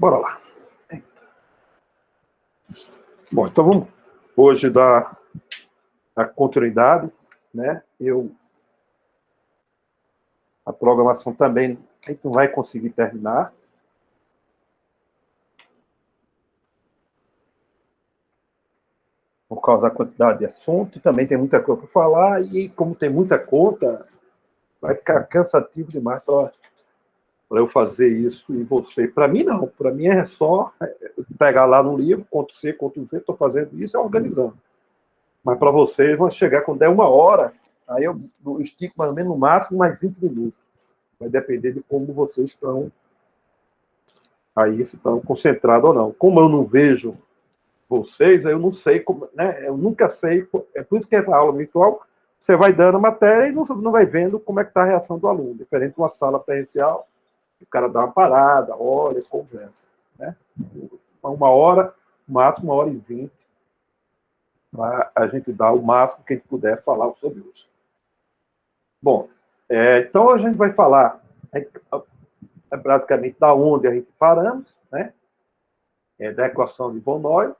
Bora lá. Bom, então vamos hoje dar a continuidade, né? A programação também a gente não vai conseguir terminar. Por causa da quantidade de assunto, também tem muita coisa para falar, e como tem muita conta, vai ficar cansativo demais para eu fazer isso e você. Para mim, não. Para mim é só pegar lá no livro, Ctrl+C, Ctrl+V, estou fazendo isso e organizando. Mas para vocês, vão chegar quando der 1 hora, aí eu estico mais ou menos no máximo mais 20 minutos. Vai depender de como vocês estão aí, se estão concentrados ou não. Como eu não vejo vocês, eu não sei como, né? Eu nunca sei. É por isso que essa aula virtual, você vai dando a matéria e não vai vendo como é que está a reação do aluno. Diferente de uma sala presencial, o cara dá uma parada, olha, conversa. Né? 1 hora, máximo 1h20, a gente dá o máximo que a gente puder falar sobre hoje. Bom, então a gente vai falar praticamente da onde a gente paramos, né? Da equação de von Neumann.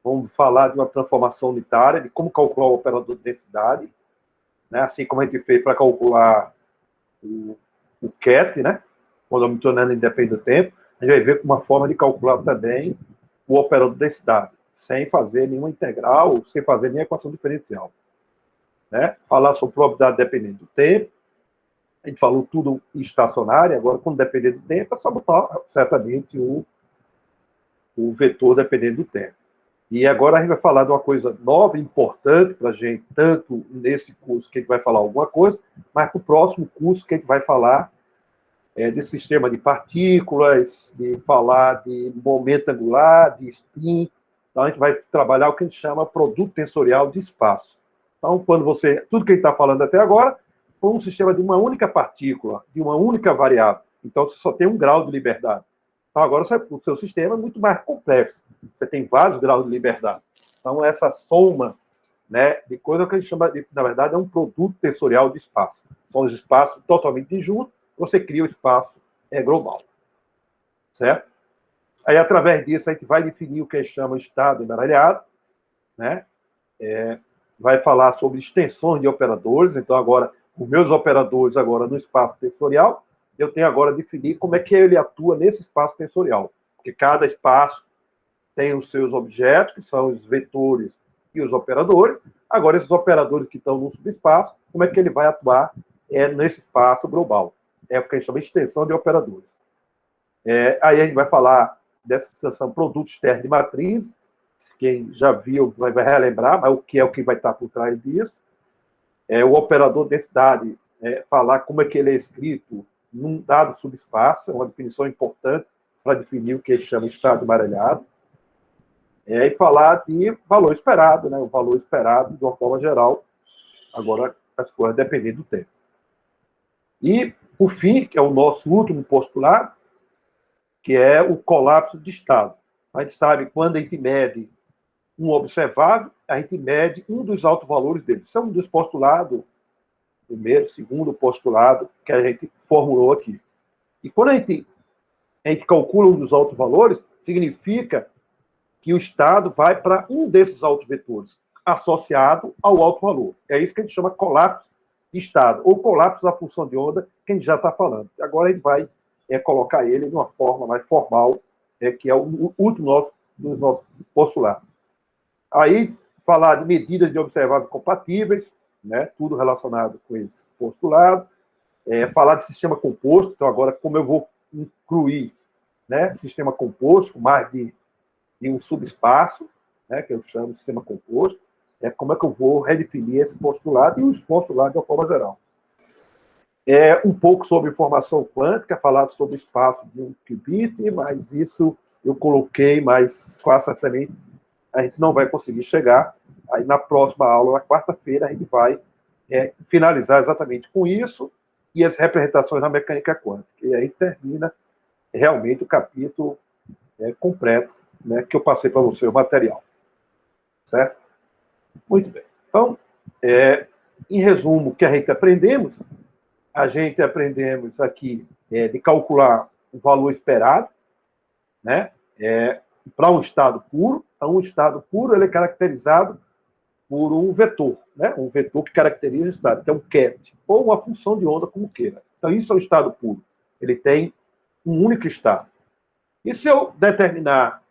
Vamos falar de uma transformação unitária, de como calcular o operador de densidade, né? Assim como a gente fez para calcular o Ket, né? Quando eu me tornando independente do tempo, a gente vai ver uma forma de calcular também o operador de densidade, sem fazer nenhuma integral, sem fazer nenhuma equação diferencial. Né? Falar sobre probabilidade dependente do tempo. A gente falou tudo estacionário, agora, quando depender do tempo, é só botar certamente o vetor dependendo do tempo. E agora a gente vai falar de uma coisa nova, importante para a gente, tanto nesse curso que a gente vai falar alguma coisa, mas para o próximo curso que a gente vai falar de sistema de partículas, de falar de momento angular, de spin. Então, a gente vai trabalhar o que a gente chama produto tensorial de espaço. Então, quando tudo que a gente está falando até agora, foi um sistema de uma única partícula, de uma única variável. Então, você só tem um grau de liberdade. Então, agora o seu sistema é muito mais complexo. Você tem vários graus de liberdade. Então, essa soma, né, de coisa que a gente chama, na verdade, é um produto tensorial de espaço. São os espaços totalmente disjuntos, você cria o espaço global. Certo? Aí, através disso, a gente vai definir o que a gente chama de estado embaralhado, né? Vai falar sobre extensões de operadores. Então, agora, os meus operadores agora no espaço tensorial, eu tenho agora a definir como é que ele atua nesse espaço tensorial. Porque cada espaço tem os seus objetos, que são os vetores e os operadores. Agora, esses operadores que estão no subespaço, como é que ele vai atuar nesse espaço global? É o que a gente chama de extensão de operadores. Aí a gente vai falar dessa extensão produto externo de matriz. Quem já viu vai relembrar, mas o que vai estar por trás disso. O operador de densidade, falar como é que ele é escrito num dado subespaço, é uma definição importante para definir o que a gente chama de estado embaralhado. E falar de valor esperado, né? O valor esperado de uma forma geral, agora as coisas dependendo do tempo. E, por fim, que é o nosso último postulado, que é o colapso de estado. A gente sabe quando a gente mede um observável, a gente mede um dos autovalores dele. Isso é um dos postulados, primeiro, segundo postulado que a gente formulou aqui. E quando a gente calcula um dos autovalores, significa que o estado vai para um desses autovetores, associado ao autovalor. É isso que a gente chama colapso de estado, ou colapso da função de onda, que a gente já está falando. Agora a gente vai colocar ele de uma forma mais formal, que é o último dos nossos postulados. Aí, falar de medidas de observáveis compatíveis, né, tudo relacionado com esse postulado. Falar de sistema composto. Então, agora, como eu vou incluir, né, sistema composto, com mais de um subespaço, né, que eu chamo de sistema composto, como é que eu vou redefinir esse postulado e os postulados de uma forma geral. Um pouco sobre informação quântica, falar sobre o espaço de um qubit, mas isso eu coloquei, mas quase certamente a gente não vai conseguir chegar. Aí, na próxima aula, na quarta-feira, a gente vai finalizar exatamente com isso e as representações na mecânica quântica. E aí termina realmente o capítulo completo, né, que eu passei para você, o material. Certo? Muito bem. Então, em resumo, o que a gente aprendemos aqui de calcular o valor esperado, né? Para um estado puro, ele é caracterizado por um vetor, né? Um vetor que caracteriza o estado, que é um ket, ou uma função de onda, como queira. Então, isso é o estado puro. Ele tem um único estado. E se eu determinar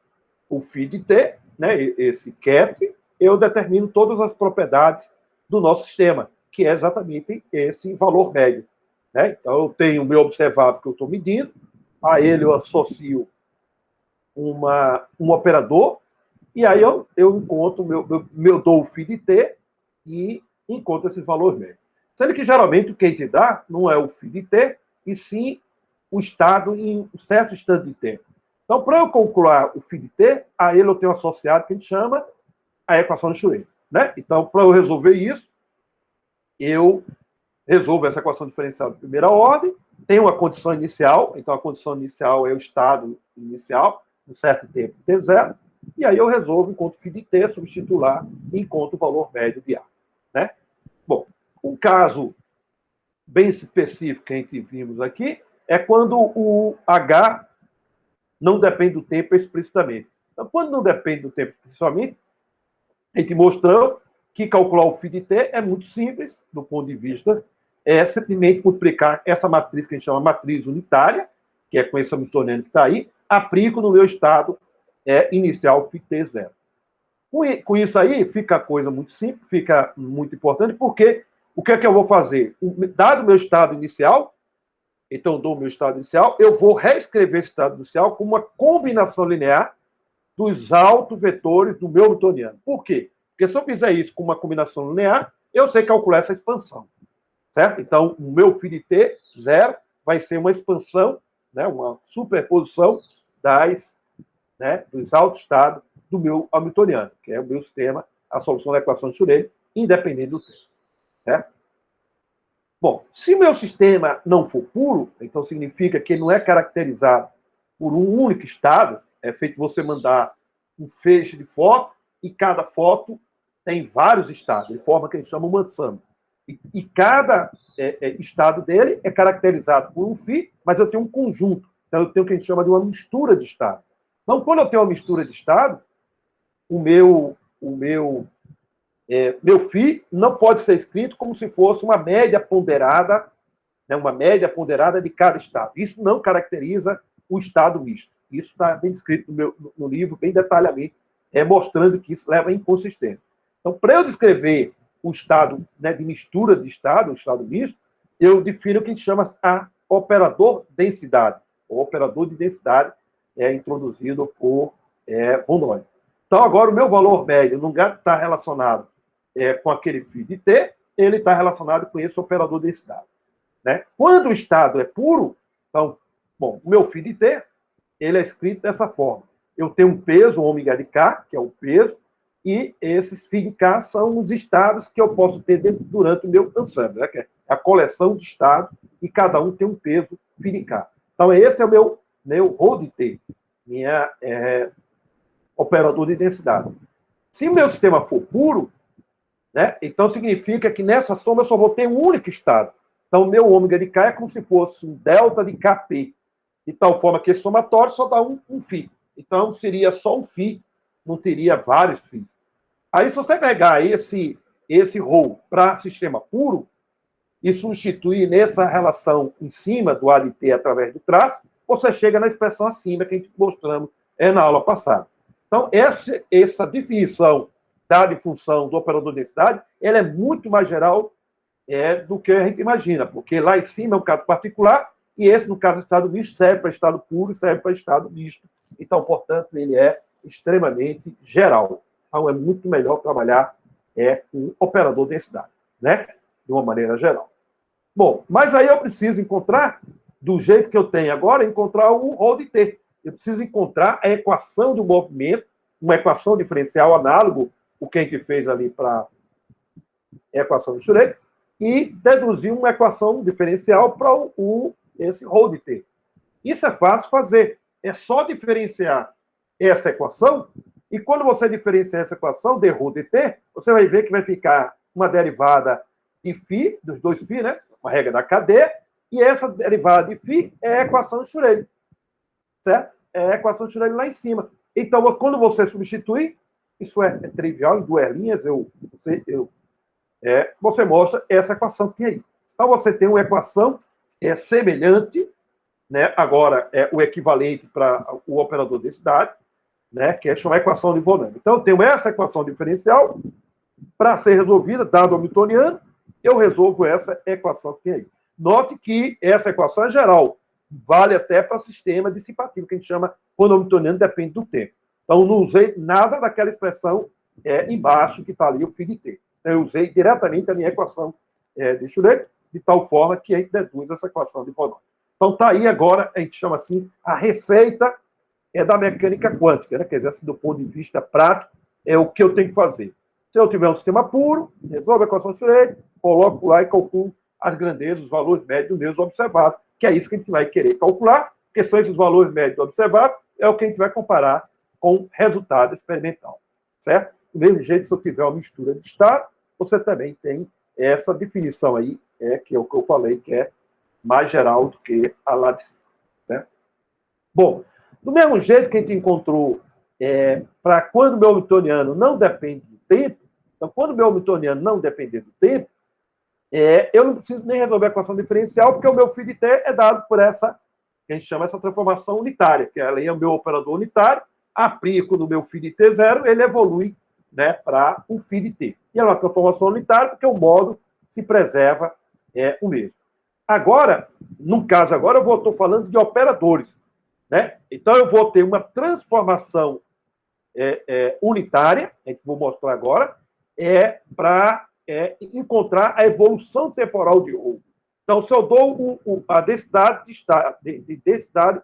o φ de t, né, esse ket, eu determino todas as propriedades do nosso sistema, que é exatamente esse valor médio. Né? Então, eu tenho o meu observável que eu estou medindo, a ele eu associo um operador, e aí eu encontro, dou o φ de t e encontro esse valor médio. Sendo que, geralmente, o que a gente dá não é o φ de t, e sim o estado em um certo instante de tempo. Então, para eu calcular o φ de t, a ele eu tenho associado que a gente chama a equação de Schrödinger. Né? Então, para eu resolver isso, eu resolvo essa equação diferencial de primeira ordem, tem uma condição inicial, então a condição inicial é o estado inicial, um certo tempo t0, e aí eu resolvo, encontro φ de t, substituo lá e encontro o valor médio de A. Né? Bom, um caso bem específico que a gente vimos aqui é quando o H não depende do tempo explicitamente. Então, quando não depende do tempo explicitamente, a gente mostrou que calcular o φ de t é muito simples, do ponto de vista, é simplesmente multiplicar essa matriz que a gente chama matriz unitária, que é com esse hamiltoniano que está aí, aplico no meu estado inicial φ t0. Com isso aí, fica a coisa muito simples, fica muito importante, porque o que é que eu vou fazer? Dado o meu estado inicial, então eu dou o meu estado inicial, eu vou reescrever esse estado inicial com uma combinação linear dos autovetores do meu hamiltoniano. Por quê? Porque se eu fizer isso com uma combinação linear, eu sei calcular essa expansão. Certo? Então, o meu φ de t, 0, vai ser uma expansão, né, uma superposição dos autoestados do meu hamiltoniano, que é o meu sistema, a solução da equação de Schrödinger, independente do tempo. Certo? Bom, se meu sistema não for puro, então significa que ele não é caracterizado por um único estado, é feito você mandar um feixe de foto e cada foto tem vários estados, de forma que a gente chama uma samba. E cada estado dele é caracterizado por um φ, mas eu tenho um conjunto. Então, eu tenho o que a gente chama de uma mistura de estado. Então, quando eu tenho uma mistura de estado, o meu φ não pode ser escrito como se fosse uma média ponderada, né, uma média ponderada de cada estado. Isso não caracteriza o estado misto. Isso está bem descrito no livro, bem detalhadamente, mostrando que isso leva a inconsistência. Então, para eu descrever o estado, né, de mistura de estado, o estado misto, eu defino o que a gente chama a operador densidade. O operador de densidade é introduzido por von Neumann. Então, agora, o meu valor médio não está relacionado com aquele φ de t, ele está relacionado com esse operador de densidade. Né? Quando o estado é puro, então, bom, o meu φ de t, ele é escrito dessa forma. Eu tenho um peso, ômega de k, que é o peso, e esses φ de k são os estados que eu posso ter durante o meu ensemble, né? Que é a coleção de estados, e cada um tem um peso φ de k. Então, esse é o meu ρ de t, minha operador de densidade. Se o meu sistema for puro, né, então significa que nessa soma eu só vou ter um único estado. Então, o meu ômega de k é como se fosse um delta de kp, de tal forma que esse somatório só dá um φ. Então, seria só um φ, não teria vários φ. Aí, se você pegar esse ρ para sistema puro e substituir nessa relação em cima do A de t através do traço, você chega na expressão acima que a gente mostramos na aula passada. Então, essa definição da função do operador de densidade, ela é muito mais geral do que a gente imagina, porque lá em cima é um caso particular e esse, no caso, estado misto, serve para estado puro e serve para estado misto. Então, portanto, ele é extremamente geral. Então, é muito melhor trabalhar com operador de densidade, né? De uma maneira geral. Bom, mas aí eu preciso encontrar, do jeito que eu tenho agora, encontrar o ρ de t. Eu preciso encontrar a equação do movimento, uma equação diferencial análogo, o que a gente fez ali para a equação de Schrödinger, e deduzir uma equação diferencial para esse ρ de t. Isso é fácil fazer. É só diferenciar essa equação, e quando você diferenciar essa equação de ρ de t, você vai ver que vai ficar uma derivada de φ, dos dois φ, né? Uma regra da cadeia, e essa derivada de φ é a equação de Schrödinger. Certo? a equação de Schrödinger lá em cima. Então, quando você substituir, isso é trivial, em 2 linhas, você mostra essa equação que tem aí. Então, você tem uma equação semelhante, né? Agora, é o equivalente para o operador de densidade, né? Que é chamar equação de Von Neumann. Então, eu tenho essa equação diferencial para ser resolvida, dado o hamiltoniano, eu resolvo essa equação que tem aí. Note que essa equação é geral, vale até para sistema dissipativo, que a gente chama quando o hamiltoniano depende do tempo. Então, não usei nada daquela expressão embaixo, que está ali, o φ de t. Então, eu usei diretamente a minha equação de Schrödinger, de tal forma que a gente deduz essa equação de Von Neumann. Então, está aí agora, a gente chama assim, a receita da mecânica quântica, né? Quer dizer, assim, do ponto de vista prático, é o que eu tenho que fazer. Se eu tiver um sistema puro, resolvo a equação de Schrödinger, coloco lá e calculo as grandezas, os valores médios do mesmo observado, que é isso que a gente vai querer calcular, porque são esses valores médios observados, é o que a gente vai comparar com o resultado experimental, certo? Do mesmo jeito, se eu tiver uma mistura de estado, você também tem essa definição aí, que é o que eu falei, que é mais geral do que a lá de cima, certo? Bom, do mesmo jeito que a gente encontrou para quando o meu hamiltoniano não depende do tempo, então, quando o meu hamiltoniano não depender do tempo, eu não preciso nem resolver a equação diferencial, porque o meu φ de t é dado por essa, que a gente chama essa transformação unitária, que ela é o meu operador unitário, aplico no meu φ de t0, ele evolui, né, para o φ de t. E é uma transformação unitária, porque o modo se preserva o mesmo. Agora, no caso agora, eu estou falando de operadores, né? Então, eu vou ter uma transformação unitária, que vou mostrar agora, para encontrar a evolução temporal de Rho. Então, se eu dou a densidade de densidade,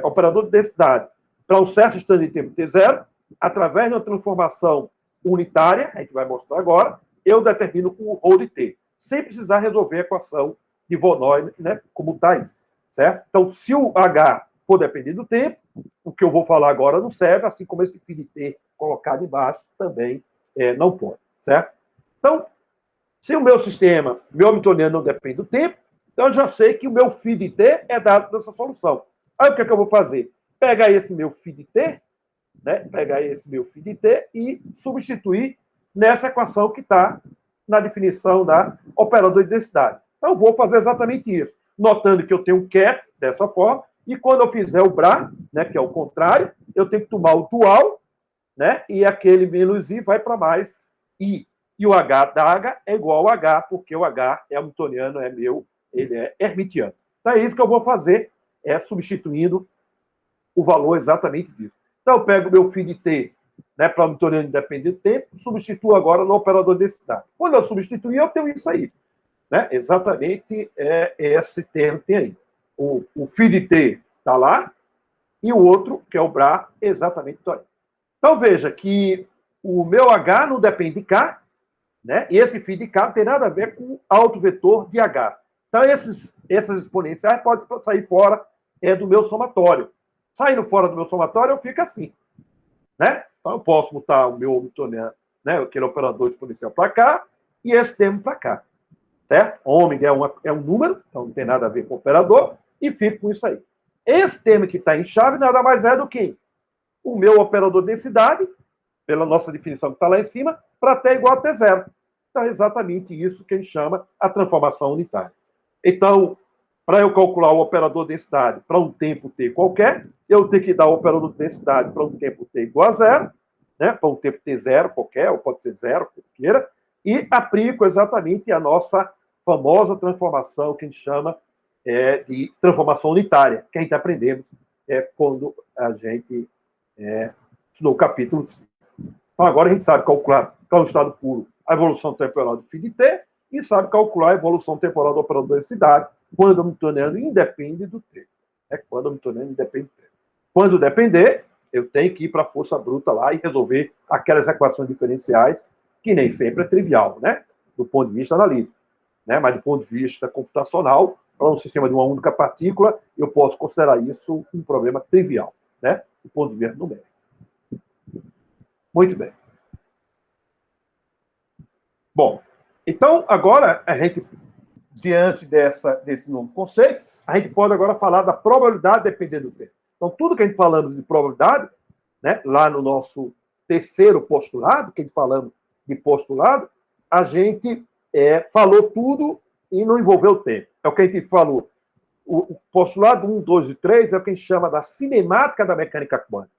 operador de densidade, para um certo instante de tempo t0, através de uma transformação unitária, a gente vai mostrar agora, eu determino o Rho de t, sem precisar resolver a equação de Von Neumann, né, como está aí, certo? Então, se o H for depender do tempo, o que eu vou falar agora não serve, assim como esse φ de t colocado embaixo também não pode, certo? Então, se o meu sistema, meu hamiltoniano não depende do tempo, então eu já sei que o meu φ de t é dado dessa solução. Aí o que é que eu vou fazer? Pegar esse meu φ de t, né? Pegar esse meu φ de t e substituir nessa equação que está na definição da operador de densidade. Então, eu vou fazer exatamente isso, notando que eu tenho um ket dessa forma, e quando eu fizer o bra, né, que é o contrário, eu tenho que tomar o dual, né, e aquele menos i vai para mais i. E o H da H é igual ao H, porque o H é hamiltoniano, ele é hermitiano. Então, é isso que eu vou fazer, substituindo o valor exatamente disso. Então, eu pego o meu φ de t, né, para o hamiltoniano independente do tempo, substituo agora no operador de densidade. Quando eu substituir, eu tenho isso aí. Né? Exatamente esse termo que tem aí. O φ de t está lá, e o outro, que é o bra, exatamente está aí. Então, veja que o meu H não depende de K, né? E esse φ de K não tem nada a ver com o autovetor de H. Então, essas exponenciais podem sair fora do meu somatório. Saindo fora do meu somatório, eu fico assim. Né? Então, eu posso botar o meu hamiltoniano, né, aquele operador exponencial para cá, e esse termo para cá. Certo? Ômega é um número, então não tem nada a ver com o operador, e fico com isso aí. Esse termo que está em chave nada mais é do que o meu operador de densidade, pela nossa definição que está lá em cima, para t igual a t0. Então, é exatamente isso que a gente chama a transformação unitária. Então, para eu calcular o operador de densidade para um tempo t qualquer, eu tenho que dar o operador de densidade para um tempo t igual a zero, né? Para um tempo t0 qualquer, ou pode ser zero, como queira, e aplico exatamente a nossa famosa transformação que a gente chama de transformação unitária, que a gente aprendemos quando a gente estudou o capítulo 5. Então, agora a gente sabe calcular, para um estado puro, a evolução temporal do φ de t, e sabe calcular a evolução temporal do operador de densidade quando o hamiltoniano independe do t. Quando o hamiltoniano independe do t. Quando depender, eu tenho que ir para a força bruta lá e resolver aquelas equações diferenciais, que nem sempre é trivial, né? Do ponto de vista analítico. Né? Mas do ponto de vista computacional, para um sistema de uma única partícula, eu posso considerar isso um problema trivial, né? Do ponto de vista numérico. Muito bem. Bom, então, agora, a gente, diante desse novo conceito, a gente pode agora falar da probabilidade dependendo do tempo. Então, tudo que a gente falamos de probabilidade, né, lá no nosso terceiro postulado, que a gente falamos de postulado, a gente falou tudo e não envolveu o tempo. É o que a gente falou. O postulado 1, 2 e 3 é o que a gente chama da cinemática da mecânica quântica.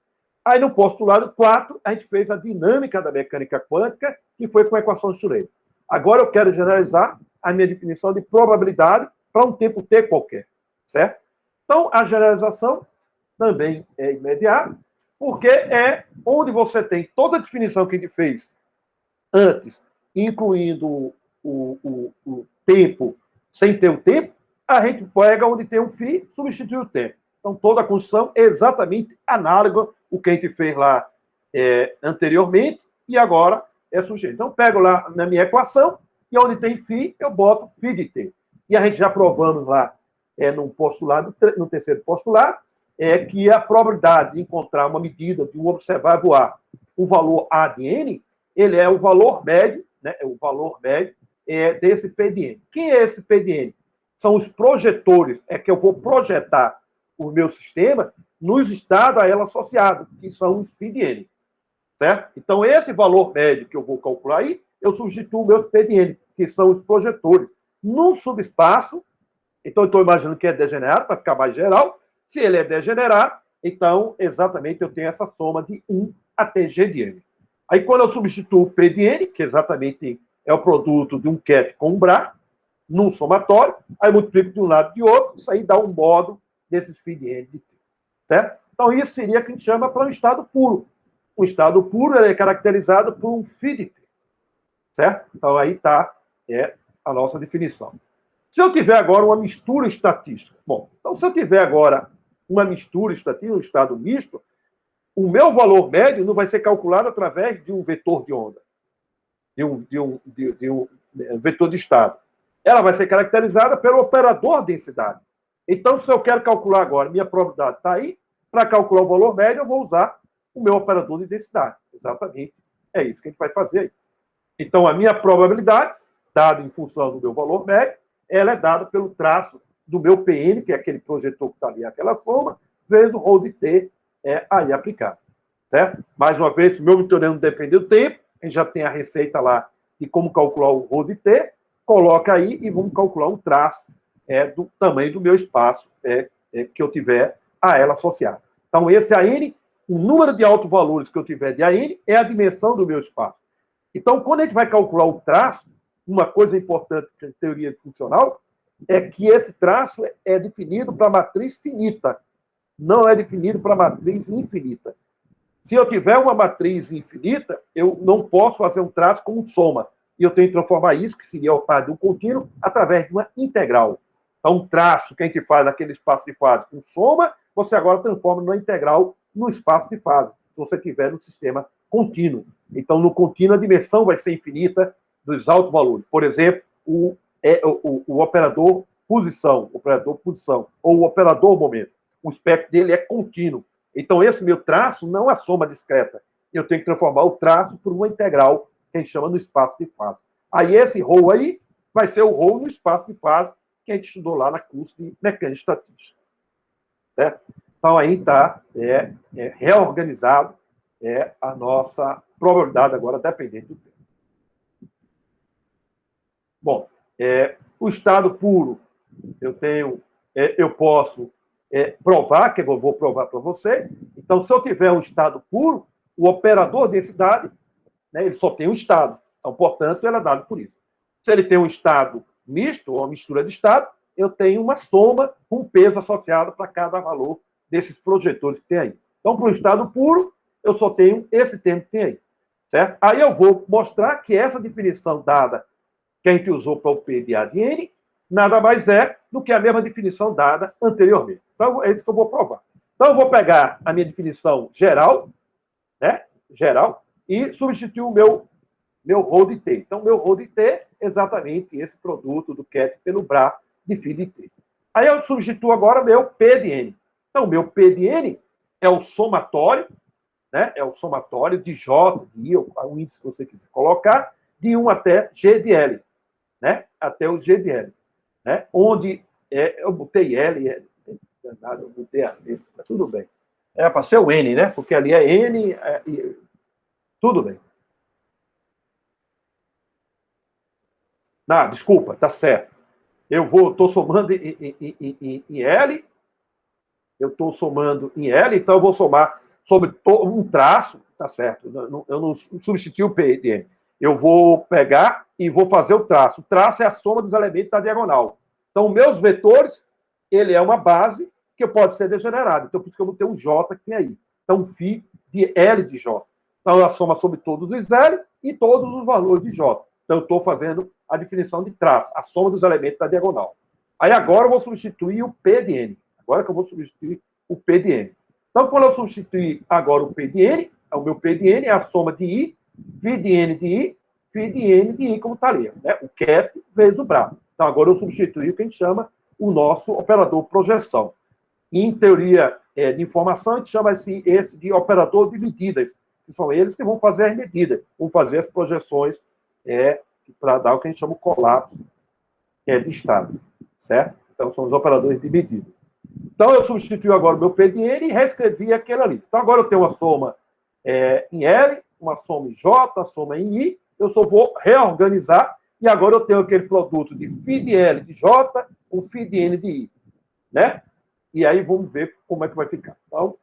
Aí, no postulado 4, a gente fez a dinâmica da mecânica quântica, que foi com a equação de Schrödinger. Agora eu quero generalizar a minha definição de probabilidade para um tempo t qualquer, certo? Então, a generalização também é imediata, porque é onde você tem toda a definição que a gente fez antes, incluindo o tempo sem ter o tempo, a gente pega onde tem um φ, substitui o tempo. Então, toda a construção é exatamente análoga ao que a gente fez lá anteriormente e agora é sujeito. Então, pego lá na minha equação e onde tem φ, eu boto φ de t. E a gente já provamos lá no postulado, no terceiro postulado, que a probabilidade de encontrar uma medida de um observar voar o valor A de n, ele é o valor médio, né? É o valor médio desse P de n. Quem é esse P de n? São os projetores, que eu vou projetar o meu sistema nos estados a ela associados, que são os φ de n. Certo? Então, esse valor médio que eu vou calcular aí, eu substituo meus P de n, que são os projetores. Num subespaço, então eu estou imaginando que é degenerado, para ficar mais geral. Se ele é degenerado, então, exatamente, eu tenho essa soma de 1 até g de n. Aí, quando eu substituo o P de n, que exatamente é o produto de um ket com um bra, num somatório, aí multiplico de um lado e de outro, isso aí dá um modo desses φ de n de t. Certo? Então, isso seria o que a gente chama para um estado puro. O estado puro é caracterizado por um φ de t. Certo? Então, aí está a nossa definição. Se eu tiver agora uma mistura estatística, bom, então se eu tiver agora uma mistura estatística, um estado misto, o meu valor médio não vai ser calculado através de um vetor de onda, de um vetor de estado. Ela vai ser caracterizada pelo operador densidade. Então, se eu quero calcular agora, minha probabilidade está aí, para calcular o valor médio, eu vou usar o meu operador de densidade. Exatamente. É isso que a gente vai fazer aí. Então, a minha probabilidade, dada em função do meu valor médio, ela é dada pelo traço do meu PN, que é aquele projetor que está ali, aquela soma, vezes o ρ de t aí aplicado. Certo? Mais uma vez, se o meu vetoriano não depender do tempo, a gente já tem a receita lá de como calcular o ρ de t, coloca aí e vamos calcular um traço do tamanho do meu espaço que eu tiver a ela associada. Então, esse AN, o número de autovalores que eu tiver de AN é a dimensão do meu espaço. Então, quando a gente vai calcular o traço, uma coisa importante em teoria funcional é que esse traço é definido para matriz finita, não é definido para matriz infinita. Se eu tiver uma matriz infinita, eu não posso fazer um traço como soma. E eu tenho que transformar isso, que seria o par de um contínuo, através de uma integral. Então, um traço que a gente faz naquele espaço de fase com soma, você agora transforma numa integral no espaço de fase, se você tiver no sistema contínuo. Então, no contínuo, a dimensão vai ser infinita dos altos valores. Por exemplo, o operador posição, ou o operador momento. O espectro dele é contínuo. Então, esse meu traço não é soma discreta. Eu tenho que transformar o traço por uma integral, que a gente chama no espaço de fase. Aí, esse ρ aí vai ser o ρ no espaço de fase, que a gente estudou lá na curso de mecânica estatística. Certo? Então, aí está reorganizado a nossa probabilidade agora, dependente do tempo. Bom, o estado puro, eu posso provar, que eu vou provar para vocês. Então, se eu tiver um estado puro, o operador densidade, né, ele só tem um estado. Então, portanto, ele é dado por isso. Se ele tem um estado misto, ou uma mistura de estado, eu tenho uma soma com peso associado para cada valor desses projetores que tem aí. Então, para o estado puro, eu só tenho esse termo que tem aí. Certo? Aí eu vou mostrar que essa definição dada, que a gente usou para o P de A de N, nada mais é do que a mesma definição dada anteriormente. Então, é isso que eu vou provar. Então, eu vou pegar a minha definição geral, né? Geral, e substituir o meu ρ de t. Então, meu ρ de t é exatamente esse produto do ket pelo bra de φ de t. Aí eu substituo agora meu P de n. Então, o meu P de n é o somatório, né? É o somatório de J, de I, o índice que você quiser colocar, de 1 até G de L, né? Até o G de L, né? Onde eu botei L, eu botei a letra, tá tudo bem. É para ser o N, né? Porque ali é N. Tudo bem. Não, desculpa, tá certo. Estou somando em L, eu estou somando em L, então eu vou somar sobre um traço, tá certo? Eu não substituo o P de N. Eu vou pegar e vou fazer o traço. O traço é a soma dos elementos da diagonal. Então, meus vetores, ele é uma base que pode ser degenerada. Então, por isso que eu vou ter um J que tem aí. Então, φ de L de J. Então, a soma sobre todos os L e todos os valores de J. Então, eu estou fazendo a definição de traço, a soma dos elementos da diagonal. Aí, agora, eu vou substituir o P de N. Agora que eu vou substituir o P de N. Então, quando eu substituir agora o P de N, o meu P de N é a soma de I, φ de N de I, φ de N de I, como está ali. Né? O cap vezes o bravo. Então, agora eu substituí o que a gente chama o nosso operador projeção. Em teoria de informação, a gente chama esse de operador de medidas, que são eles que vão fazer as medidas, vão fazer as projeções para dar o que a gente chama o colapso de estado. Certo? Então, são os operadores de medidas. Então, eu substituo agora o meu P de N e reescrevi aquele ali. Então, agora eu tenho uma soma em L, uma soma em J, uma soma em I, eu só vou reorganizar, e agora eu tenho aquele produto de φ de L de J com φ de N de I. Né? E aí vamos ver como é que vai ficar. Então,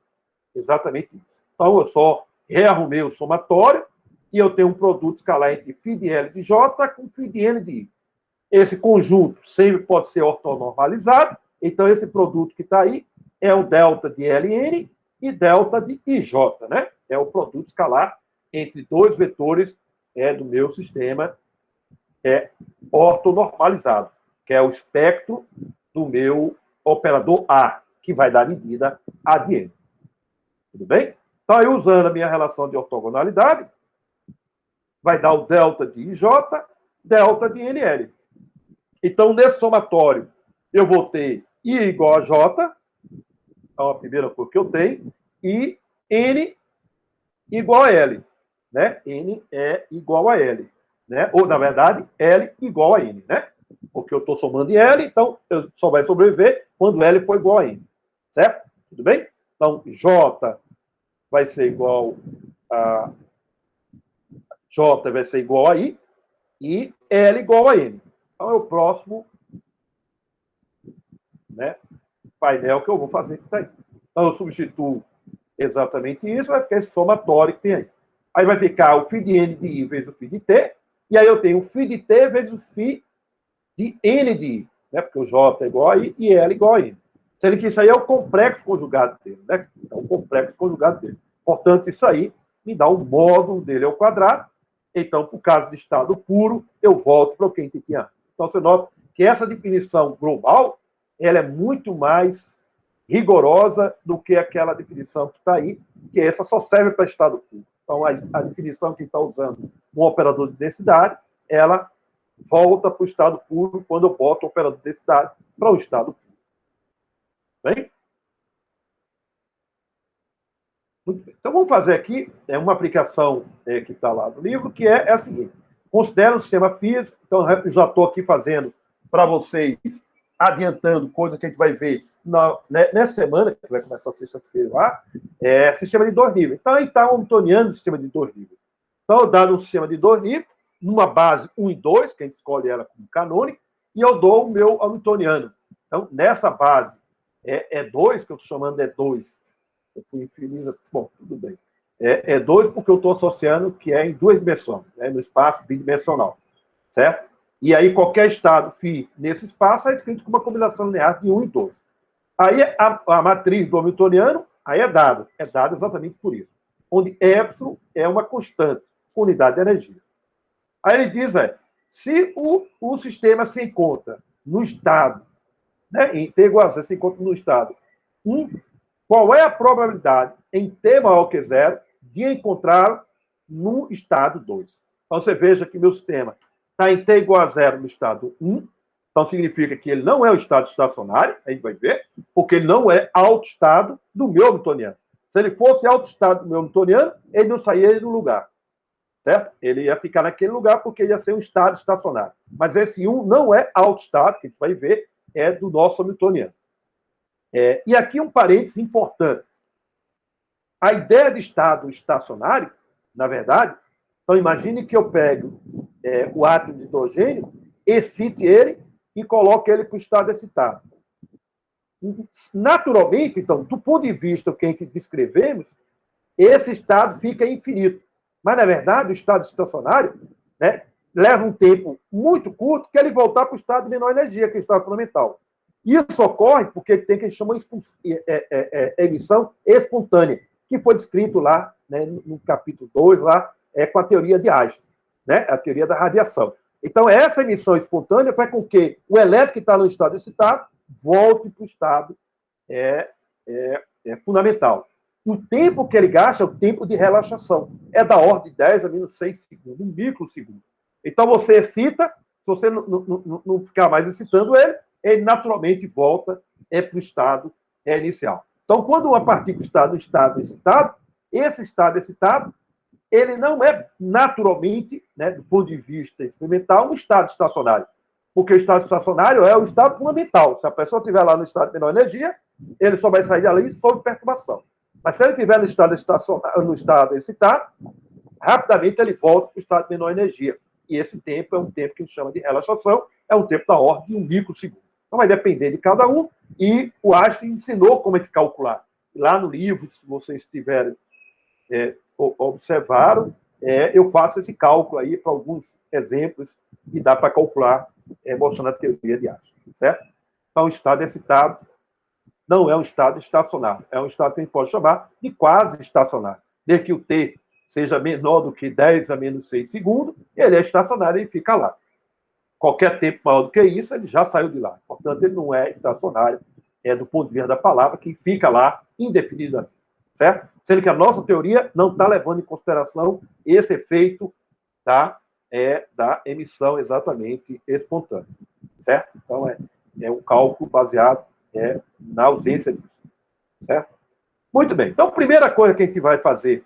exatamente isso. Então, eu só rearrumei o somatório e eu tenho um produto escalar entre φ de L de J com φ de N de I. Esse conjunto sempre pode ser ortonormalizado, então esse produto que está aí é o delta de Ln e delta de IJ, né? É o produto escalar entre dois vetores do meu sistema ortonormalizado, que é o espectro do meu operador A, que vai dar a medida A de N. Tudo bem? Então, aí, usando a minha relação de ortogonalidade, vai dar o delta de IJ, delta de NL. Então, nesse somatório, eu vou ter I igual a J, então a primeira coisa que eu tenho, e N igual a L. Né? N é igual a L. Né? Ou, na verdade, L igual a N. Né? Porque eu estou somando em L, então eu só vai sobreviver quando L for igual a N. Certo? Tudo bem? Então, J vai ser igual a J vai ser igual a I e L igual a N. Então, é o próximo painel que eu vou fazer que está aí. Então, eu substituo exatamente isso, vai ficar esse somatório que tem aí. Aí vai ficar o φ de N de I vezes o φ de T, e aí eu tenho o φ de T vezes o φ de N de I, né? Porque o J é igual a I e L igual a N. Sendo que isso aí é o complexo conjugado dele, né? É o complexo conjugado dele. Portanto, isso aí me dá o módulo dele ao quadrado. Então, por caso de estado puro, eu volto para o que a gente tinha antes. Então, você nota que essa definição global, ela é muito mais rigorosa do que aquela definição que está aí, que essa só serve para estado puro. Então, a definição que está usando um operador de densidade, ela volta para o estado puro quando eu boto o operador de densidade para o estado puro. Bem? Muito bem. Então, vamos fazer aqui uma aplicação que está lá no livro, que é a seguinte. Considera o sistema físico. Então, eu já estou aqui fazendo para vocês, adiantando coisa que a gente vai ver nessa semana, que vai começar sexta-feira lá, sistema de 2 níveis. Então, aí está o Hamiltoniano do sistema de 2 níveis. Então, dado um sistema de 2 níveis, numa base 1 e 2, que a gente escolhe ela como canônica, e eu dou o meu Hamiltoniano. Então, nessa base 2, que eu estou chamando de 2, eu fui infeliz, bom, tudo bem. 2 porque eu estou associando que é em 2 dimensões, no espaço bidimensional, certo? E aí qualquer estado φ nesse espaço é escrito com uma combinação linear de 1 e 2. Aí a matriz do Hamiltoniano, aí é dado exatamente por isso. Onde epsilon é uma constante, unidade de energia. Aí ele diz, se o sistema se encontra no estado, em T igual a 0, se encontra no estado 1, qual é a probabilidade em T maior que 0 de encontrá-lo no estado 2? Então, você veja que meu sistema está em T igual a 0 no estado 1, então significa que ele não é o estado estacionário, a gente vai ver, porque ele não é autoestado do meu Hamiltoniano. Se ele fosse autoestado do meu Hamiltoniano, ele não sairia do lugar. Certo? Ele ia ficar naquele lugar porque ia ser um estado estacionário. Mas esse 1 não é autoestado, que a gente vai ver, é do nosso Hamiltoniano. E aqui um parênteses importante. A ideia de estado estacionário, na verdade, então imagine que eu pego o átomo de hidrogênio, excite ele e coloque ele para o estado excitado. Naturalmente, então, do ponto de vista que descrevemos, esse estado fica infinito. Mas, na verdade, o estado estacionário, né, leva um tempo muito curto que ele voltar para o estado de menor energia, que é o estado fundamental. Isso ocorre porque tem o que a gente chama de emissão espontânea, que foi descrito lá, né, no capítulo 2, lá, com a teoria de Einstein, né, a teoria da radiação. Então, essa emissão espontânea faz com que o elétron que está no estado excitado volte para o estado fundamental. O tempo que ele gasta é o tempo de relaxação. É da ordem de 10 a menos 6 segundos, um microsegundo. Então, você excita, se você não ficar mais excitando ele naturalmente volta para o estado inicial. Então, quando uma partícula está no estado excitado, esse estado excitado, ele não é naturalmente, né, do ponto de vista experimental, um estado estacionário. Porque o estado estacionário é o estado fundamental. Se a pessoa estiver lá no estado de menor energia, ele só vai sair dali sob perturbação. Mas se ele estiver no estado excitado, rapidamente ele volta para o estado de menor energia. E esse tempo é um tempo que a gente chama de relaxação, é um tempo da ordem de um microsegundo. Então vai depender de cada um, e o Einstein ensinou como é que calcular. Lá no livro, se vocês tiverem observaram, eu faço esse cálculo aí para alguns exemplos que dá para calcular, mostrando a teoria de Einstein, certo? Então, o estado excitado não é um estado estacionário, é um estado que a gente pode chamar de quase estacionário. Desde que o T seja menor do que 10 a menos 6 segundos, ele é estacionário e fica lá. Qualquer tempo maior do que isso, ele já saiu de lá. Portanto, ele não é estacionário, do ponto de vista da palavra, que fica lá indefinidamente, certo? Sendo que a nossa teoria não está levando em consideração esse efeito da emissão exatamente espontânea, certo? Então, é um cálculo baseado na ausência disso, certo? Muito bem. Então, a primeira coisa que a gente vai fazer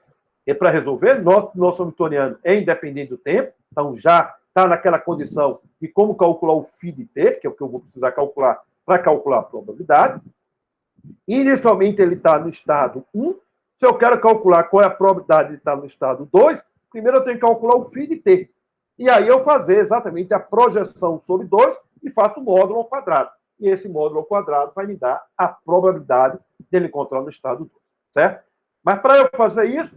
para resolver, nosso hamiltoniano é independente do tempo, então já está naquela condição de como calcular o φ de t, que é o que eu vou precisar calcular para calcular a probabilidade. Inicialmente, ele está no estado 1. Se eu quero calcular qual é a probabilidade de estar no estado 2, primeiro eu tenho que calcular o φ de t. E aí eu fazer exatamente a projeção sobre 2 e faço o módulo ao quadrado. E esse módulo ao quadrado vai me dar a probabilidade dele encontrar no estado 2, certo? Mas para eu fazer isso,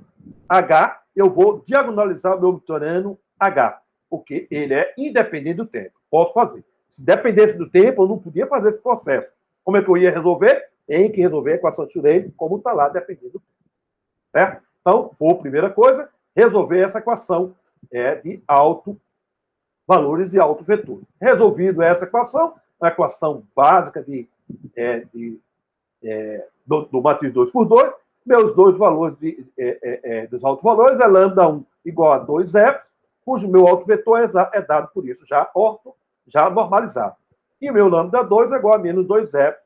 H, eu vou diagonalizar o meu hamiltoniano H, porque ele é independente do tempo. Posso fazer. Se dependesse do tempo, eu não podia fazer esse processo. Como é que eu ia resolver? Tem que resolver a equação de Schrödinger, como está lá, dependendo do tempo. Certo? Então, primeira coisa, resolver essa equação de valores e autovetores. Resolvido essa equação, a equação básica do matriz 2 por 2, meus dois valores dos autovalores é λ1 igual a 2f, cujo meu autovetor é dado por isso, já normalizado. E o meu λ2 é igual a menos 2f,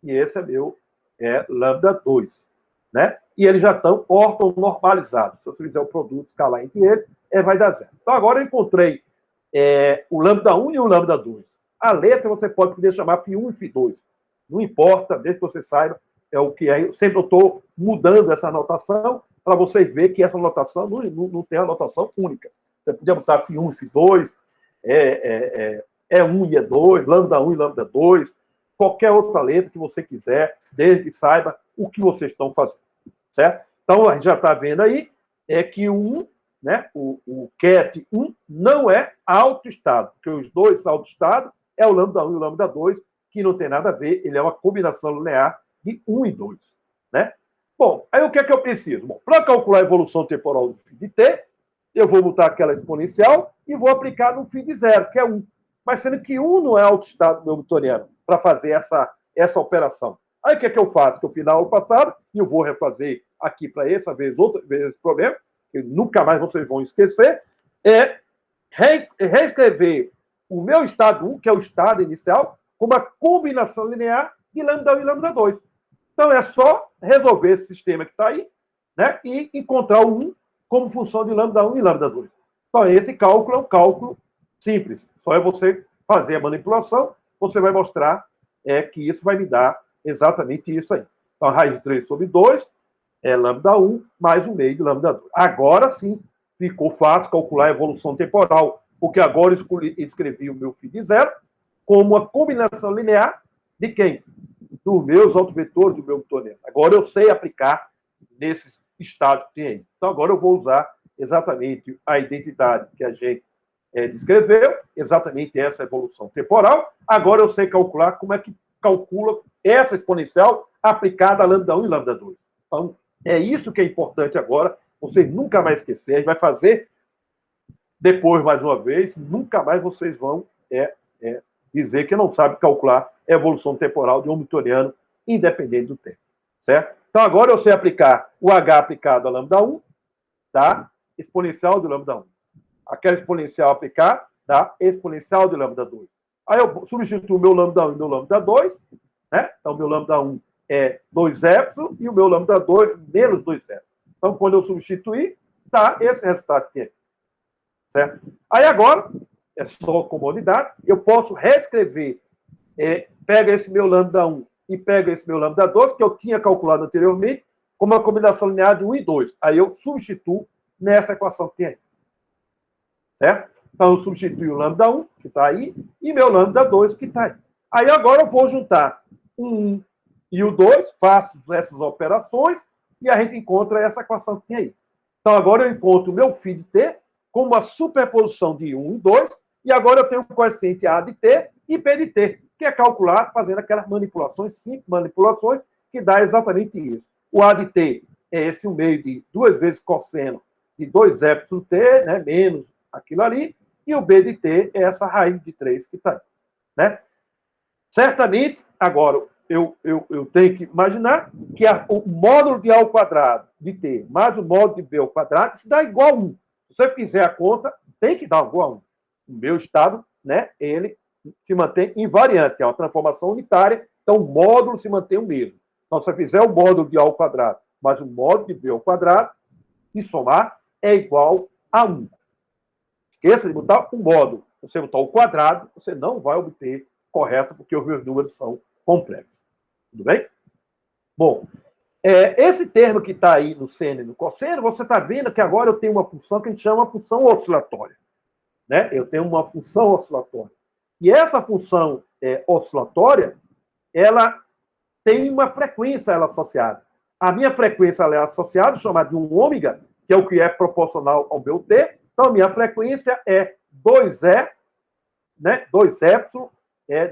e esse é meu λ2. Né? E eles já estão ortonormalizados. Se eu fizer o produto escalar entre eles, vai dar zero. Então, agora eu encontrei o λ1 e o λ2. A letra você pode poder chamar φ1 e φ2. Não importa, desde que você saiba o que é. Sempre eu estou mudando essa anotação para você ver que essa anotação não tem anotação única. Você podia botar φ1 e φ2, E1 e E2, λ1 e λ2, qualquer outra letra que você quiser, desde que saiba o que vocês estão fazendo, certo? Então, a gente já está vendo aí que o QET 1 não é autoestado, porque os dois autoestados é o λ1 e o λ2, que não tem nada a ver, ele é uma combinação linear de 1 e 2, né? Bom, aí o que é que eu preciso? Bom, para calcular a evolução temporal do φ de t, eu vou botar aquela exponencial e vou aplicar no φ de zero, que é 1. Mas sendo que 1 não é autoestado do hamiltoniano para fazer essa operação. Aí o que é que eu faço? Que eu fiz na aula passada, e eu vou refazer aqui para essa vez, outra vez esse problema, que nunca mais vocês vão esquecer, reescrever o meu estado 1, que é o estado inicial, com uma combinação linear de λ1 e λ2. Então, é só resolver esse sistema que está aí, né, e encontrar o 1 como função de λ1 e λ2. Então, esse cálculo é um cálculo simples. Só é você fazer a manipulação, você vai mostrar que isso vai me dar exatamente isso aí. Então, a raiz de 3 sobre 2 é lambda 1 mais 1 meio de lambda 2. Agora sim, ficou fácil calcular a evolução temporal, porque agora eu escrevi o meu φ de zero como uma combinação linear de quem? Dos meus autovetores, do meu newtoniano. Agora eu sei aplicar nesse estado que tem aí. Então agora eu vou usar exatamente a identidade que a gente descreveu, exatamente essa evolução temporal. Agora eu sei calcular como é que calcula essa exponencial aplicada a lambda 1 e lambda 2. Então, é isso que é importante agora, vocês nunca mais esquecer, a gente vai fazer depois, mais uma vez, nunca mais vocês vão dizer que não sabe calcular a evolução temporal de um newtoniano independente do tempo, certo? Então, agora eu sei aplicar o H aplicado a lambda 1, tá? Exponencial de lambda 1. Aquela exponencial aplicar, dá exponencial de lambda 2. Aí eu substituo o meu lambda 1 e o meu lambda 2, né? Então, o meu lambda 1 é 2 epsilon e o meu lambda 2 menos 2 epsilon. Então, quando eu substituir, dá esse resultado aqui. Certo? Aí agora, é só comodidade, eu posso reescrever, pega esse meu lambda 1 e pega esse meu lambda 2, que eu tinha calculado anteriormente, como uma combinação linear de 1 e 2. Aí eu substituo nessa equação que tem aí. Certo? Então, eu substituo o lambda 1, que está aí, e meu lambda 2, que está aí. Aí agora eu vou juntar o 1 e o 2, faço essas operações, e a gente encontra essa equação que tem aí. Então, agora eu encontro o meu φ de t com uma superposição de 1 e 2, e agora eu tenho o coeficiente A de t e B de t, que é calculado fazendo aquelas manipulações, 5 manipulações, que dá exatamente isso. O A de t é esse 1 meio de 2 vezes cosseno de 2 epsilon t, né, menos aquilo ali, e o B de t é essa raiz de 3 que está aí. Né? Certamente, agora, eu tenho que imaginar que o módulo de A ao quadrado de t mais o módulo de B ao quadrado se dá igual a 1. Se você fizer a conta, tem que dar igual a 1. O meu estado, né, ele se mantém invariante, é uma transformação unitária, então o módulo se mantém o mesmo. Então, se você fizer o módulo de A ao quadrado mais o módulo de B ao quadrado, e somar, é igual a 1. Esqueça de botar o módulo. Se você botar o quadrado, você não vai obter correto, porque os meus números são complexos. Tudo bem? Bom, esse termo que está aí no seno e no cosseno, você está vendo que agora eu tenho uma função que a gente chama de função oscilatória. Né? Eu tenho uma função oscilatória. E essa função oscilatória, ela tem uma frequência ela associada. A minha frequência ela é associada, chamada de um ômega, que é o que é proporcional ao meu t. Então, minha frequência é 2E, né? 2 epsilon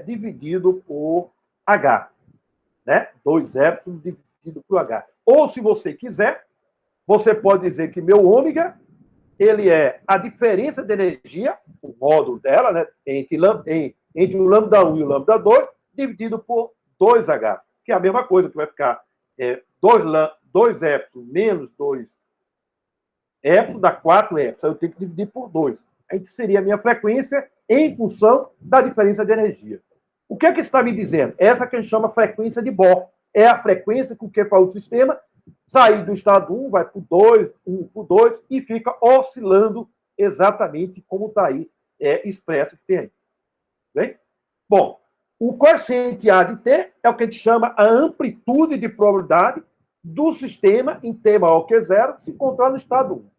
dividido por H. Né? 2 epsilon dividido por H. Ou, se você quiser, você pode dizer que meu ômega ele é a diferença de energia, o módulo dela, né? entre o lambda 1 e o lambda 2, dividido por 2H, que é a mesma coisa, que vai ficar 2 epsilon menos 2 epsilon dá 4 epsilon. Eu tenho que dividir por 2. Aí seria a minha frequência em função da diferença de energia. O que é que está me dizendo? Essa que a gente chama frequência de Bohr. É a frequência com que faz o sistema sair do estado 1, vai para o 2, 1 para o 2, e fica oscilando exatamente como está aí expresso que tem aí. Bem? Bom, o coeficiente A de t é o que a gente chama a amplitude de probabilidade do sistema em t maior que 0 se encontrar no estado 1.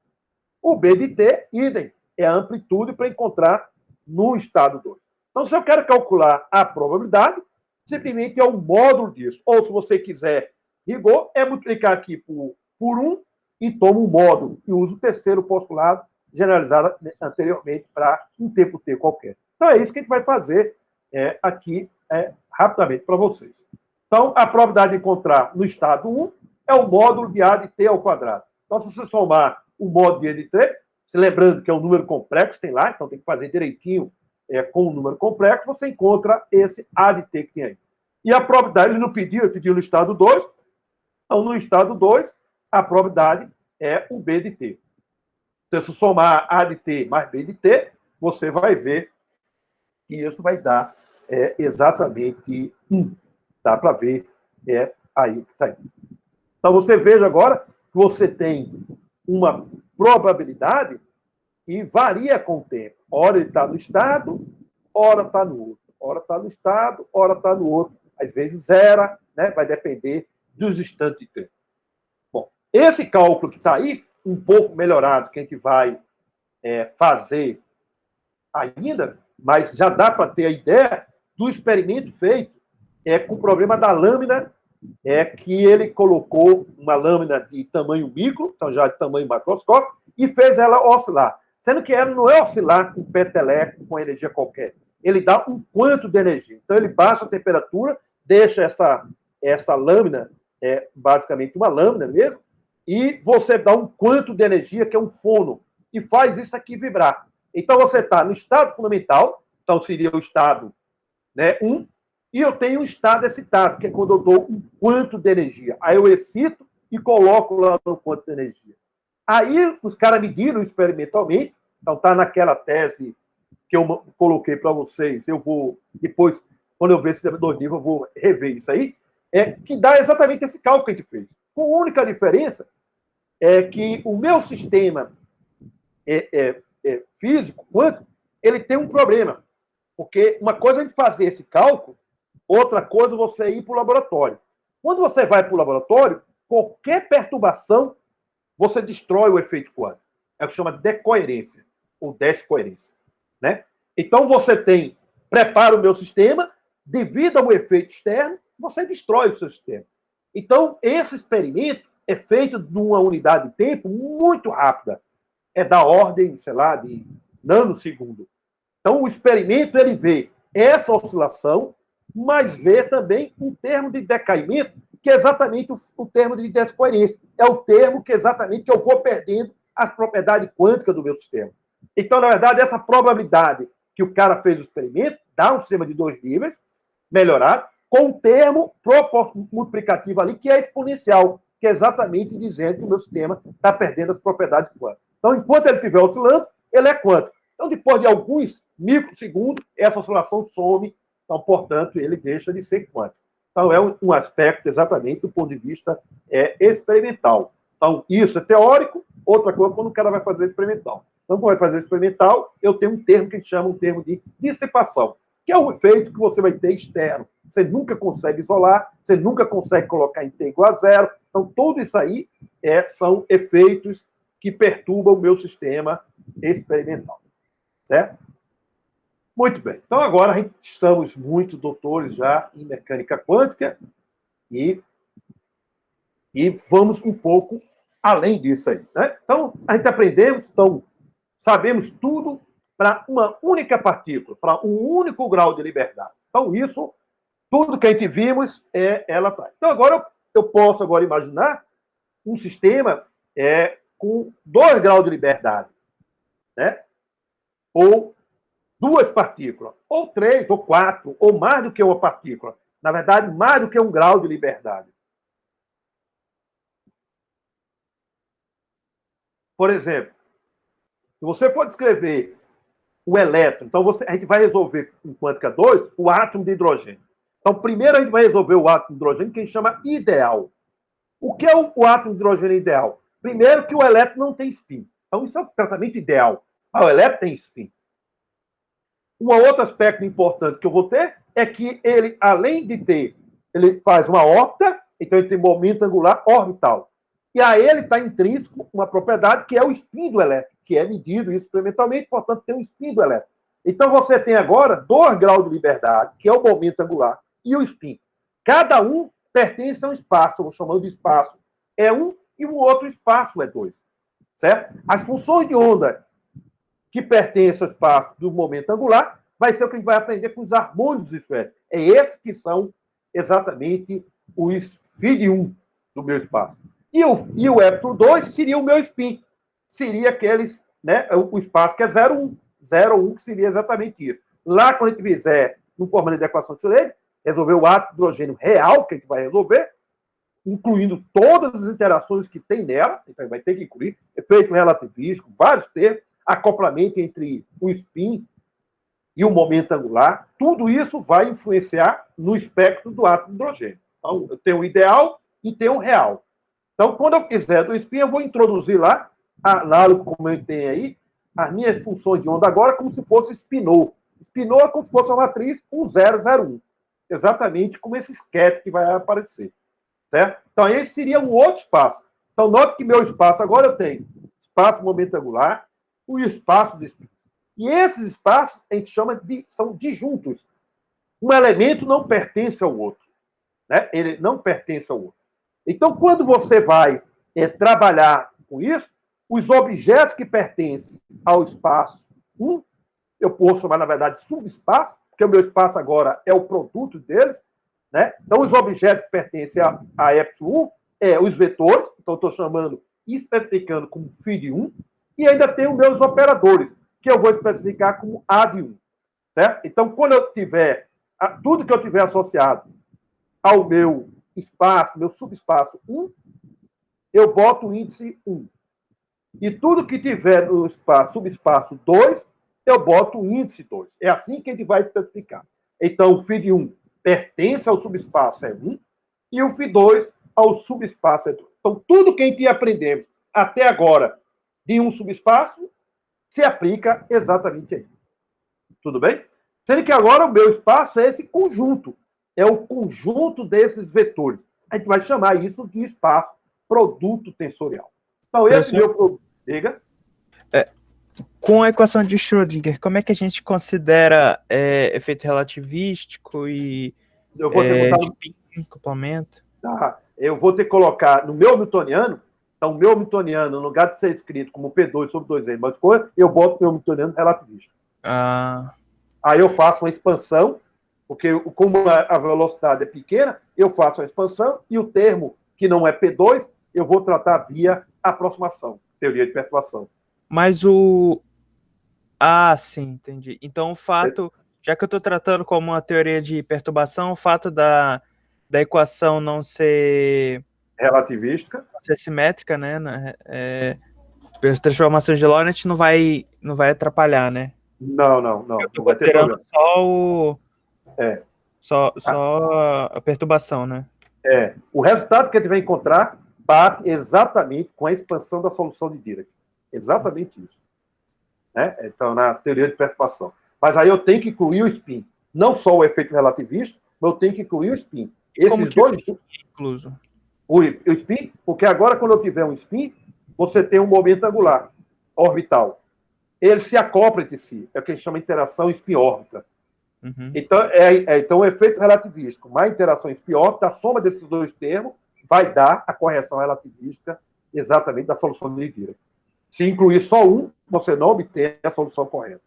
O B de t, idem, é a amplitude para encontrar no estado 2. Então, se eu quero calcular a probabilidade, simplesmente é um módulo disso. Ou, se você quiser rigor, é multiplicar aqui por 1 e toma um módulo e usa o terceiro postulado generalizado anteriormente para um tempo t qualquer. Então, é isso que a gente vai fazer aqui rapidamente para vocês. Então, a probabilidade de encontrar no estado 1 é o módulo de A de t ao quadrado. Então, se você somar o módulo de A de t, lembrando que é um número complexo, tem lá, então tem que fazer direitinho com o número complexo, você encontra esse A de t que tem aí. E a probabilidade, ele não pediu, ele pediu no estado 2. Então, no estado 2, a probabilidade é o B de t. Se você somar A de t mais B de t, você vai ver que isso vai dar exatamente 1. Dá para ver aí que está aí. Então, você veja agora que você tem uma probabilidade que varia com o tempo. Ora ele está no estado, ora está no outro. Ora está no estado, ora está no outro. Às vezes zera, né? Vai depender dos instantes de tempo. Bom, Esse cálculo que está aí, um pouco melhorado, que a gente vai fazer ainda, mas já dá para ter a ideia do experimento feito com o problema da lâmina, que ele colocou uma lâmina de tamanho micro, então já de tamanho macroscópico, e fez ela oscilar. Sendo que ela não é oscilar com peteleco, com energia qualquer. Ele dá um quanto de energia. Então, ele baixa a temperatura, deixa essa lâmina, basicamente uma lâmina mesmo, e você dá um quanto de energia, que é um fono, e faz isso aqui vibrar. Então, você está no estado fundamental, então seria o estado 1, e eu tenho um estado excitado, que é quando eu dou um quanto de energia. Aí eu excito e coloco lá no quanto de energia. Aí os caras mediram experimentalmente, então está naquela tese que eu coloquei para vocês, eu vou, depois, quando eu ver esse 2 níveis, eu vou rever isso aí, que dá exatamente esse cálculo que a gente fez. Com a única diferença é que o meu sistema físico, quântico, ele tem um problema. Porque uma coisa é a gente fazer esse cálculo, outra coisa é você ir para o laboratório. Quando você vai para o laboratório, qualquer perturbação, você destrói o efeito quântico. É o que chama de decoerência, ou descoerência. Né? Então, você prepara o meu sistema, devido ao efeito externo, você destrói o seu sistema. Então, esse experimento é feito numa unidade de tempo muito rápida. É da ordem, sei lá, de nanosegundo. Então, o experimento, ele vê essa oscilação, mas vê também um termo de decaimento, que é exatamente o termo de descoerência. É o termo que exatamente que eu vou perdendo as propriedades quânticas do meu sistema. Então, na verdade, essa probabilidade que o cara fez o experimento dá um sistema de 2 níveis, melhorado, com um termo multiplicativo ali, que é exponencial, que é exatamente dizendo que o meu sistema está perdendo as propriedades quânticas. Então, enquanto ele estiver oscilando, ele é quântico. Então, depois de alguns microsegundos, essa oscilação some, então, portanto, ele deixa de ser quântico. Então, é um aspecto exatamente do ponto de vista experimental. Então, isso é teórico, outra coisa quando o cara vai fazer experimental. Então, quando vai fazer experimental, eu tenho um termo que a gente chama um termo de dissipação, que é o efeito que você vai ter externo. Você nunca consegue isolar, você nunca consegue colocar em T igual a 0. Então, tudo isso aí são efeitos que perturbam o meu sistema experimental. Certo? Muito bem. Então, agora estamos muito doutores já em mecânica quântica e vamos um pouco além disso aí. Né? Então, a gente aprendemos, então, sabemos tudo para uma única partícula, para um único grau de liberdade. Então, isso, tudo que a gente vimos, ela traz. Então, agora eu posso agora imaginar um sistema com 2 graus de liberdade, né? Ou 2 partículas, ou 3, ou 4, ou mais do que uma partícula. Na verdade, mais do que 1 grau de liberdade. Por exemplo, se você for descrever o elétron, então a gente vai resolver em quântica 2 o átomo de hidrogênio. Então, primeiro a gente vai resolver o átomo de hidrogênio, que a gente chama ideal. O que é o átomo de hidrogênio ideal? Primeiro, que o elétron não tem spin. Então, isso é o tratamento ideal. O elétron tem spin. Um outro aspecto importante que eu vou ter é que ele, além de ter, ele faz uma órbita, então ele tem momento angular orbital. E a ele está intrínseco uma propriedade que é o spin do elétron, que é medido experimentalmente, portanto, tem um spin do elétron. Então, você tem agora 2 graus de liberdade, que é o momento angular, e o spin. Cada um pertence a um espaço, eu vou chamando de espaço é 1 e o outro espaço é 2. Certo? As funções de onda que pertence ao espaço do momento angular, vai ser o que a gente vai aprender com os harmônicos esféricos. É esses que são exatamente os φ1 do meu espaço. E o epsilon 2 seria o meu spin. Seria aqueles, né, o espaço que é 0, 1. 0, 1, que seria exatamente isso. Lá, quando a gente fizer, no formato de equação de Schrödinger, resolver o átomo de hidrogênio real, que a gente vai resolver, incluindo todas as interações que tem nela, então vai ter que incluir efeito relativístico, vários termos, acoplamento entre o spin e o momento angular, tudo isso vai influenciar no espectro do átomo de hidrogênio. Então, eu tenho o ideal e tenho o real. Então, quando eu quiser do spin, eu vou introduzir lá, análogo como eu tenho aí, as minhas funções de onda agora como se fosse spinor. Spinor é como se fosse uma matriz 1001. Exatamente como esse esquete que vai aparecer. Certo? Então, esse seria um outro espaço. Então, note que meu espaço, agora eu tenho espaço momento angular, o espaço de spin. E esses espaços a gente chama de, são disjuntos. Um elemento não pertence ao outro. Né? Ele não pertence ao outro. Então, quando você vai trabalhar com isso, os objetos que pertencem ao espaço 1, eu posso chamar, na verdade, subespaço, porque o meu espaço agora é o produto deles. Né? Então, os objetos que pertencem a epsilon 1 os vetores, então estou chamando, especificando como φ de 1, e ainda tenho meus operadores, que eu vou especificar como A de 1. Certo? Então, quando eu tiver, tudo que eu tiver associado ao meu espaço, meu subespaço 1, eu boto o índice 1. E tudo que tiver no espaço, subespaço 2, eu boto o índice 2. É assim que a gente vai especificar. Então, o φ de 1 pertence ao subespaço é 1, e o φ2 ao subespaço é 2. Então, tudo que a gente aprendemos até agora de um subespaço se aplica exatamente aí. Tudo bem? Sendo que agora o meu espaço é esse conjunto. É o conjunto desses vetores. A gente vai chamar isso de espaço produto tensorial. Então, esse meu produto... Diga. Com a equação de Schrödinger, como é que a gente considera efeito relativístico e eu vou ter que spin, complemento? Eu vou ter que colocar no meu Hamiltoniano, então o meu Hamiltoniano, no lugar de ser escrito como P2 sobre 2N, mas coisa, eu boto o meu Hamiltoniano relativístico. Aí eu faço uma expansão, porque como a velocidade é pequena, eu faço a expansão e o termo que não é P2, eu vou tratar via aproximação, teoria de perturbação. Mas sim, entendi. Então o fato, já que eu estou tratando como uma teoria de perturbação, o fato da equação não ser relativística, ser simétrica, né? Pelas transformações de Lorentz não vai atrapalhar, né? Não. Eu tô considerando só a perturbação, né? O resultado que a gente vai encontrar bate exatamente com a expansão da solução de Dirac. Exatamente isso. Né? Então, na teoria de perturbação. Mas aí eu tenho que incluir o spin. Não só o efeito relativista, mas eu tenho que incluir o spin. Esses dois... incluso? O spin, porque agora, quando eu tiver um spin, você tem um momento angular, orbital. Ele se acopla entre si. É o que a gente chama de interação spin-órbita. Uhum. Então, o efeito relativístico mais interação spin-órbita, a soma desses dois termos vai dar a correção relativística exatamente da solução de Dirac. Se incluir só um, você não obtém a solução correta.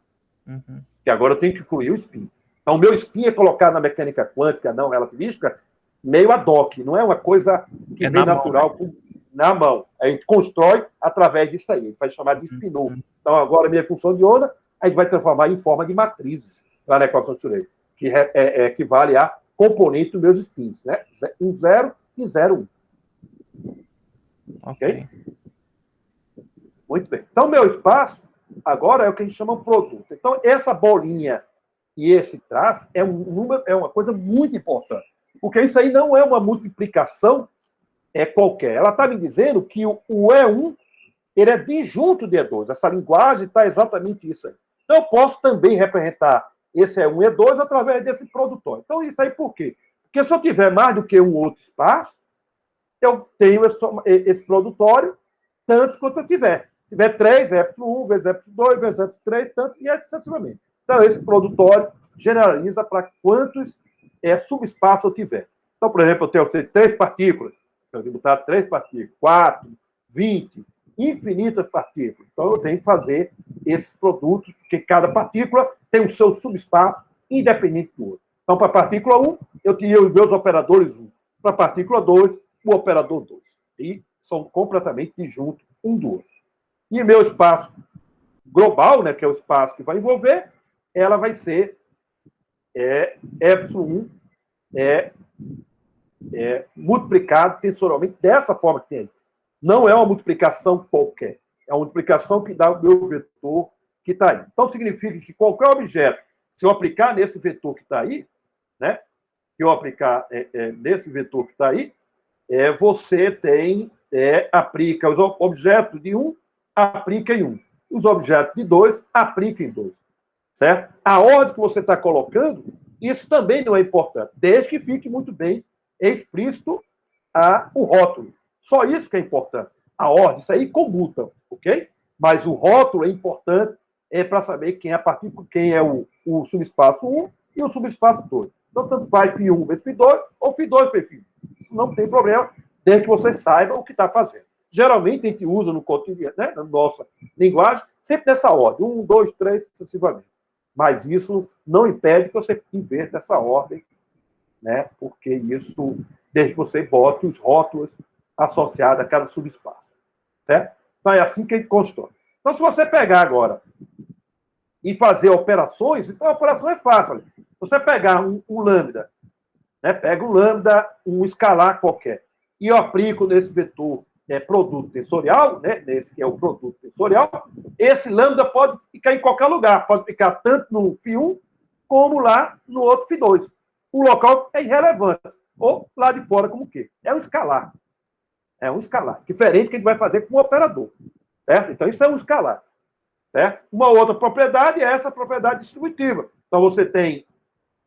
Uhum. E agora eu tenho que incluir o spin. Então, o meu spin é colocado na mecânica quântica não relativística meio ad hoc. Não é uma coisa que vem natural na mão. A gente constrói através disso aí. A gente vai chamar de spin-off. Então, agora, a minha função de onda, a gente vai transformar em forma de matrizes lá na equação de Schrödinger, que equivale a componente dos meus spins. Né? 1, 0 e 0, 1. Ok? Muito bem. Então, meu espaço, agora, é o que a gente chama de produto. Então, essa bolinha e esse traço é uma coisa muito importante. Porque isso aí não é uma multiplicação qualquer. Ela está me dizendo que o E1 ele é disjunto de E2. Essa linguagem está exatamente isso aí. Então, eu posso também representar esse E1 e E2 através desse produtório. Então, isso aí por quê? Porque se eu tiver mais do que um outro espaço, eu tenho esse produtório tanto quanto eu tiver. Se tiver 3, epsilon 1, vezes epsilon 2, vezes epsilon 3, tanto, e assim sucessivamente. Então, esse produtório generaliza para quantos subespaços eu tiver. Então, por exemplo, eu tenho 3 partículas. Eu tenho que botar 3 partículas, 4, 20, infinitas partículas. Então, eu tenho que fazer esses produtos, porque cada partícula tem o seu subespaço independente do outro. Então, para a partícula 1, eu teria os meus operadores 1. Para a partícula 2, o operador 2. E são completamente disjuntos um do outro. E meu espaço global, né, que é o espaço que vai envolver, ela vai ser epsilon 1 multiplicado tensorialmente dessa forma que tem aí. Não é uma multiplicação qualquer. É uma multiplicação que dá o meu vetor que está aí. Então, significa que qualquer objeto, se eu aplicar nesse vetor que está aí, né, se eu aplicar nesse vetor que está aí, você tem, aplica os objetos de 1, aplica em 1. Os objetos de 2, aplica em 2. Certo? A ordem que você está colocando, isso também não é importante, desde que fique muito bem explícito o rótulo. Só isso que é importante. a ordem, isso aí comutam, ok? Mas o rótulo é importante para saber quem é o subespaço 1 e o subespaço 2. Então, tanto faz φ1 vezes φ2 ou φ2 vezes φ1. Isso não tem problema, desde que você saiba o que está fazendo. Geralmente, a gente usa no cotidiano, né, na nossa linguagem, sempre nessa ordem, 1, 2, 3, sucessivamente. Mas isso não impede que você inverta essa ordem, né, porque isso, desde que você bote os rótulos associados a cada subespaço. Certo? Então, é assim que a gente constrói. Então, se você pegar agora e fazer operações, então a operação é fácil. Você pegar um lambda, né, pega um lambda, um escalar qualquer, e eu aplico nesse vetor produto tensorial, né, nesse que é o produto tensorial, esse lambda pode ficar em qualquer lugar, pode ficar tanto no φ1 como lá no outro φ2. O local é irrelevante. Ou lá de fora como o quê? É um escalar. É um escalar. Diferente que a gente vai fazer com o operador. Certo? Então, isso é um escalar. Certo? Uma outra propriedade é essa propriedade distributiva. Então, você tem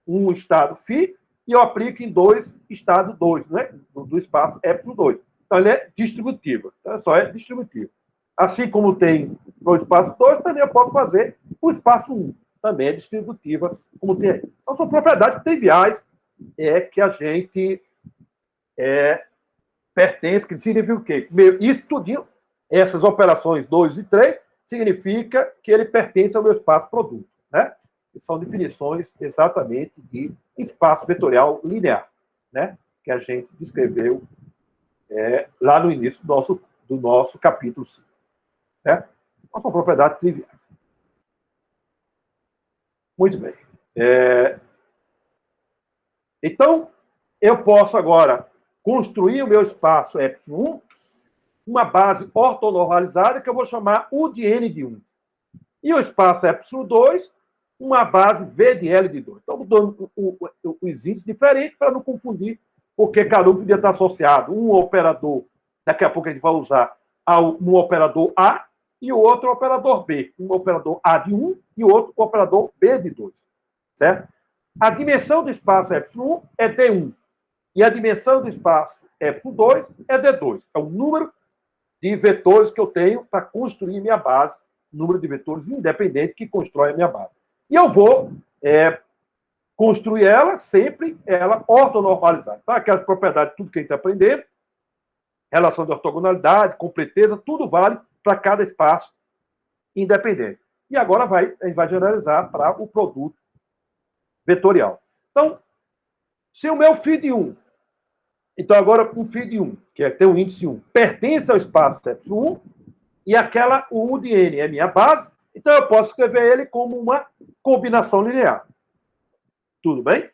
um estado φ e eu aplico em dois estado 2, né? Do espaço ε2. Então, ele é distributivo. Então, só é distributivo. Assim como tem no espaço 2, também eu posso fazer o espaço 1. Também é distributiva, como tem aí. Então, são propriedades triviais que a gente pertence, que significa o quê? Isso tudinho, essas operações 2 e 3, significa que ele pertence ao meu espaço produto. Né? São definições exatamente de espaço vetorial linear, né? Que a gente descreveu lá no início do nosso capítulo 5. Né? Então, são propriedades triviais. Muito bem. Então, eu posso agora construir o meu espaço ε1, uma base ortonormalizada que eu vou chamar U de N de 1. E o espaço ε2, uma base V de L de 2. Então, mudando os índices diferentes para não confundir, porque cada um podia estar associado. Um operador, daqui a pouco a gente vai usar um operador A e o outro operador B. Um operador A de 1 e o outro operador B de 2. Certo? A dimensão do espaço ε1 é D1. E a dimensão do espaço ε2 é D2. É o número de vetores que eu tenho para construir minha base, número de vetores independente que constrói a minha base. E eu vou construir ela sempre, ortonormalizada. Tá? Aquelas propriedades, tudo que a gente está aprendendo, relação de ortogonalidade, completeza, tudo vale para cada espaço independente. E agora a gente vai generalizar para o produto vetorial. Então, se o meu φ de 1, então agora um φ de 1, que tem um índice 1, pertence ao espaço ε1, e aquela U de N é minha base, então eu posso escrever ele como uma combinação linear. Tudo bem?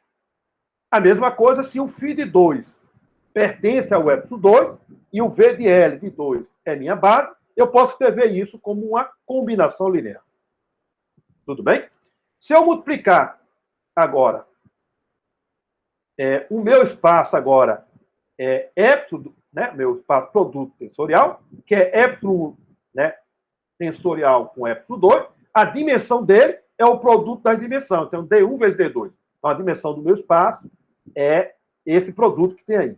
A mesma coisa se o φ de 2 pertence ao ε2 e o V de L de 2 é minha base, eu posso escrever isso como uma combinação linear. Tudo bem? Se eu multiplicar agora o meu espaço agora é epsilon, né, meu espaço produto tensorial, que é epsilon, né, tensorial com epsilon 2, a dimensão dele é o produto das dimensões. Então, D1 vezes D2. Então, a dimensão do meu espaço é esse produto que tem aí.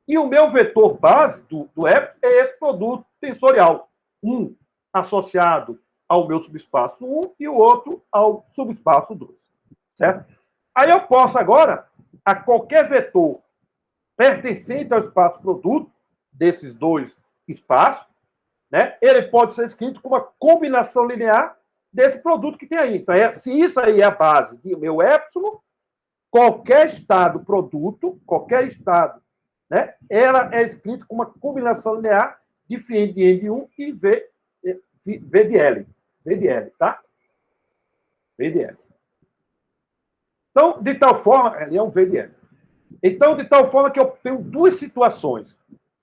E o meu vetor base do epsilon é esse produto tensorial. Um associado ao meu subespaço 1 e o outro ao subespaço 2. Certo? Aí eu posso agora, a qualquer vetor pertencente ao espaço produto desses dois espaços, né, ele pode ser escrito como uma combinação linear desse produto que tem aí. Então, se isso aí é a base do meu epsilon, qualquer estado produto, qualquer estado, né, ela é escrita como uma combinação linear de φ de N de 1 e V de L. V de L, tá? V de L. Então, de tal forma, ele é um V de L. Então, de tal forma que eu tenho duas situações.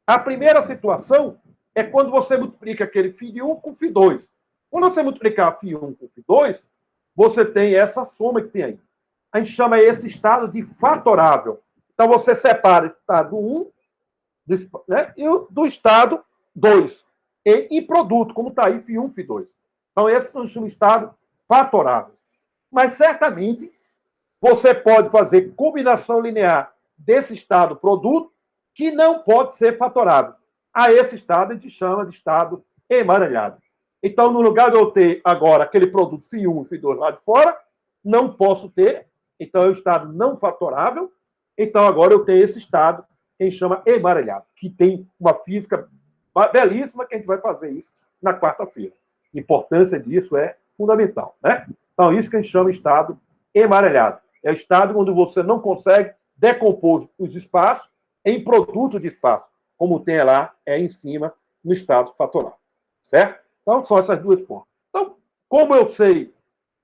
A primeira situação é quando você multiplica aquele φ de 1 com φ 2. Quando você multiplicar φ1 com φ 2, você tem essa soma que tem aí. A gente chama esse estado de fatorável. Então, você separa o estado 1 né, e do estado 2. Em produto, como está aí φ1, φ 2. Então, esse é um estado fatorável. Mas, certamente, você pode fazer combinação linear desse estado produto que não pode ser fatorável. A esse estado a gente chama de estado emaranhado. Então, no lugar de eu ter agora aquele produto FI1 e FI2 lá de fora, não posso ter. Então, é o estado não fatorável. Então, agora eu tenho esse estado que a gente chama emaranhado, que tem uma física belíssima, que a gente vai fazer isso na quarta-feira. A importância disso é fundamental, né? Então, isso que a gente chama de estado emaranhado. É o estado onde você não consegue decompor os espaços em produto de espaço, como tem lá em cima no estado fatorável, certo? Então, são essas duas formas. Então, como eu sei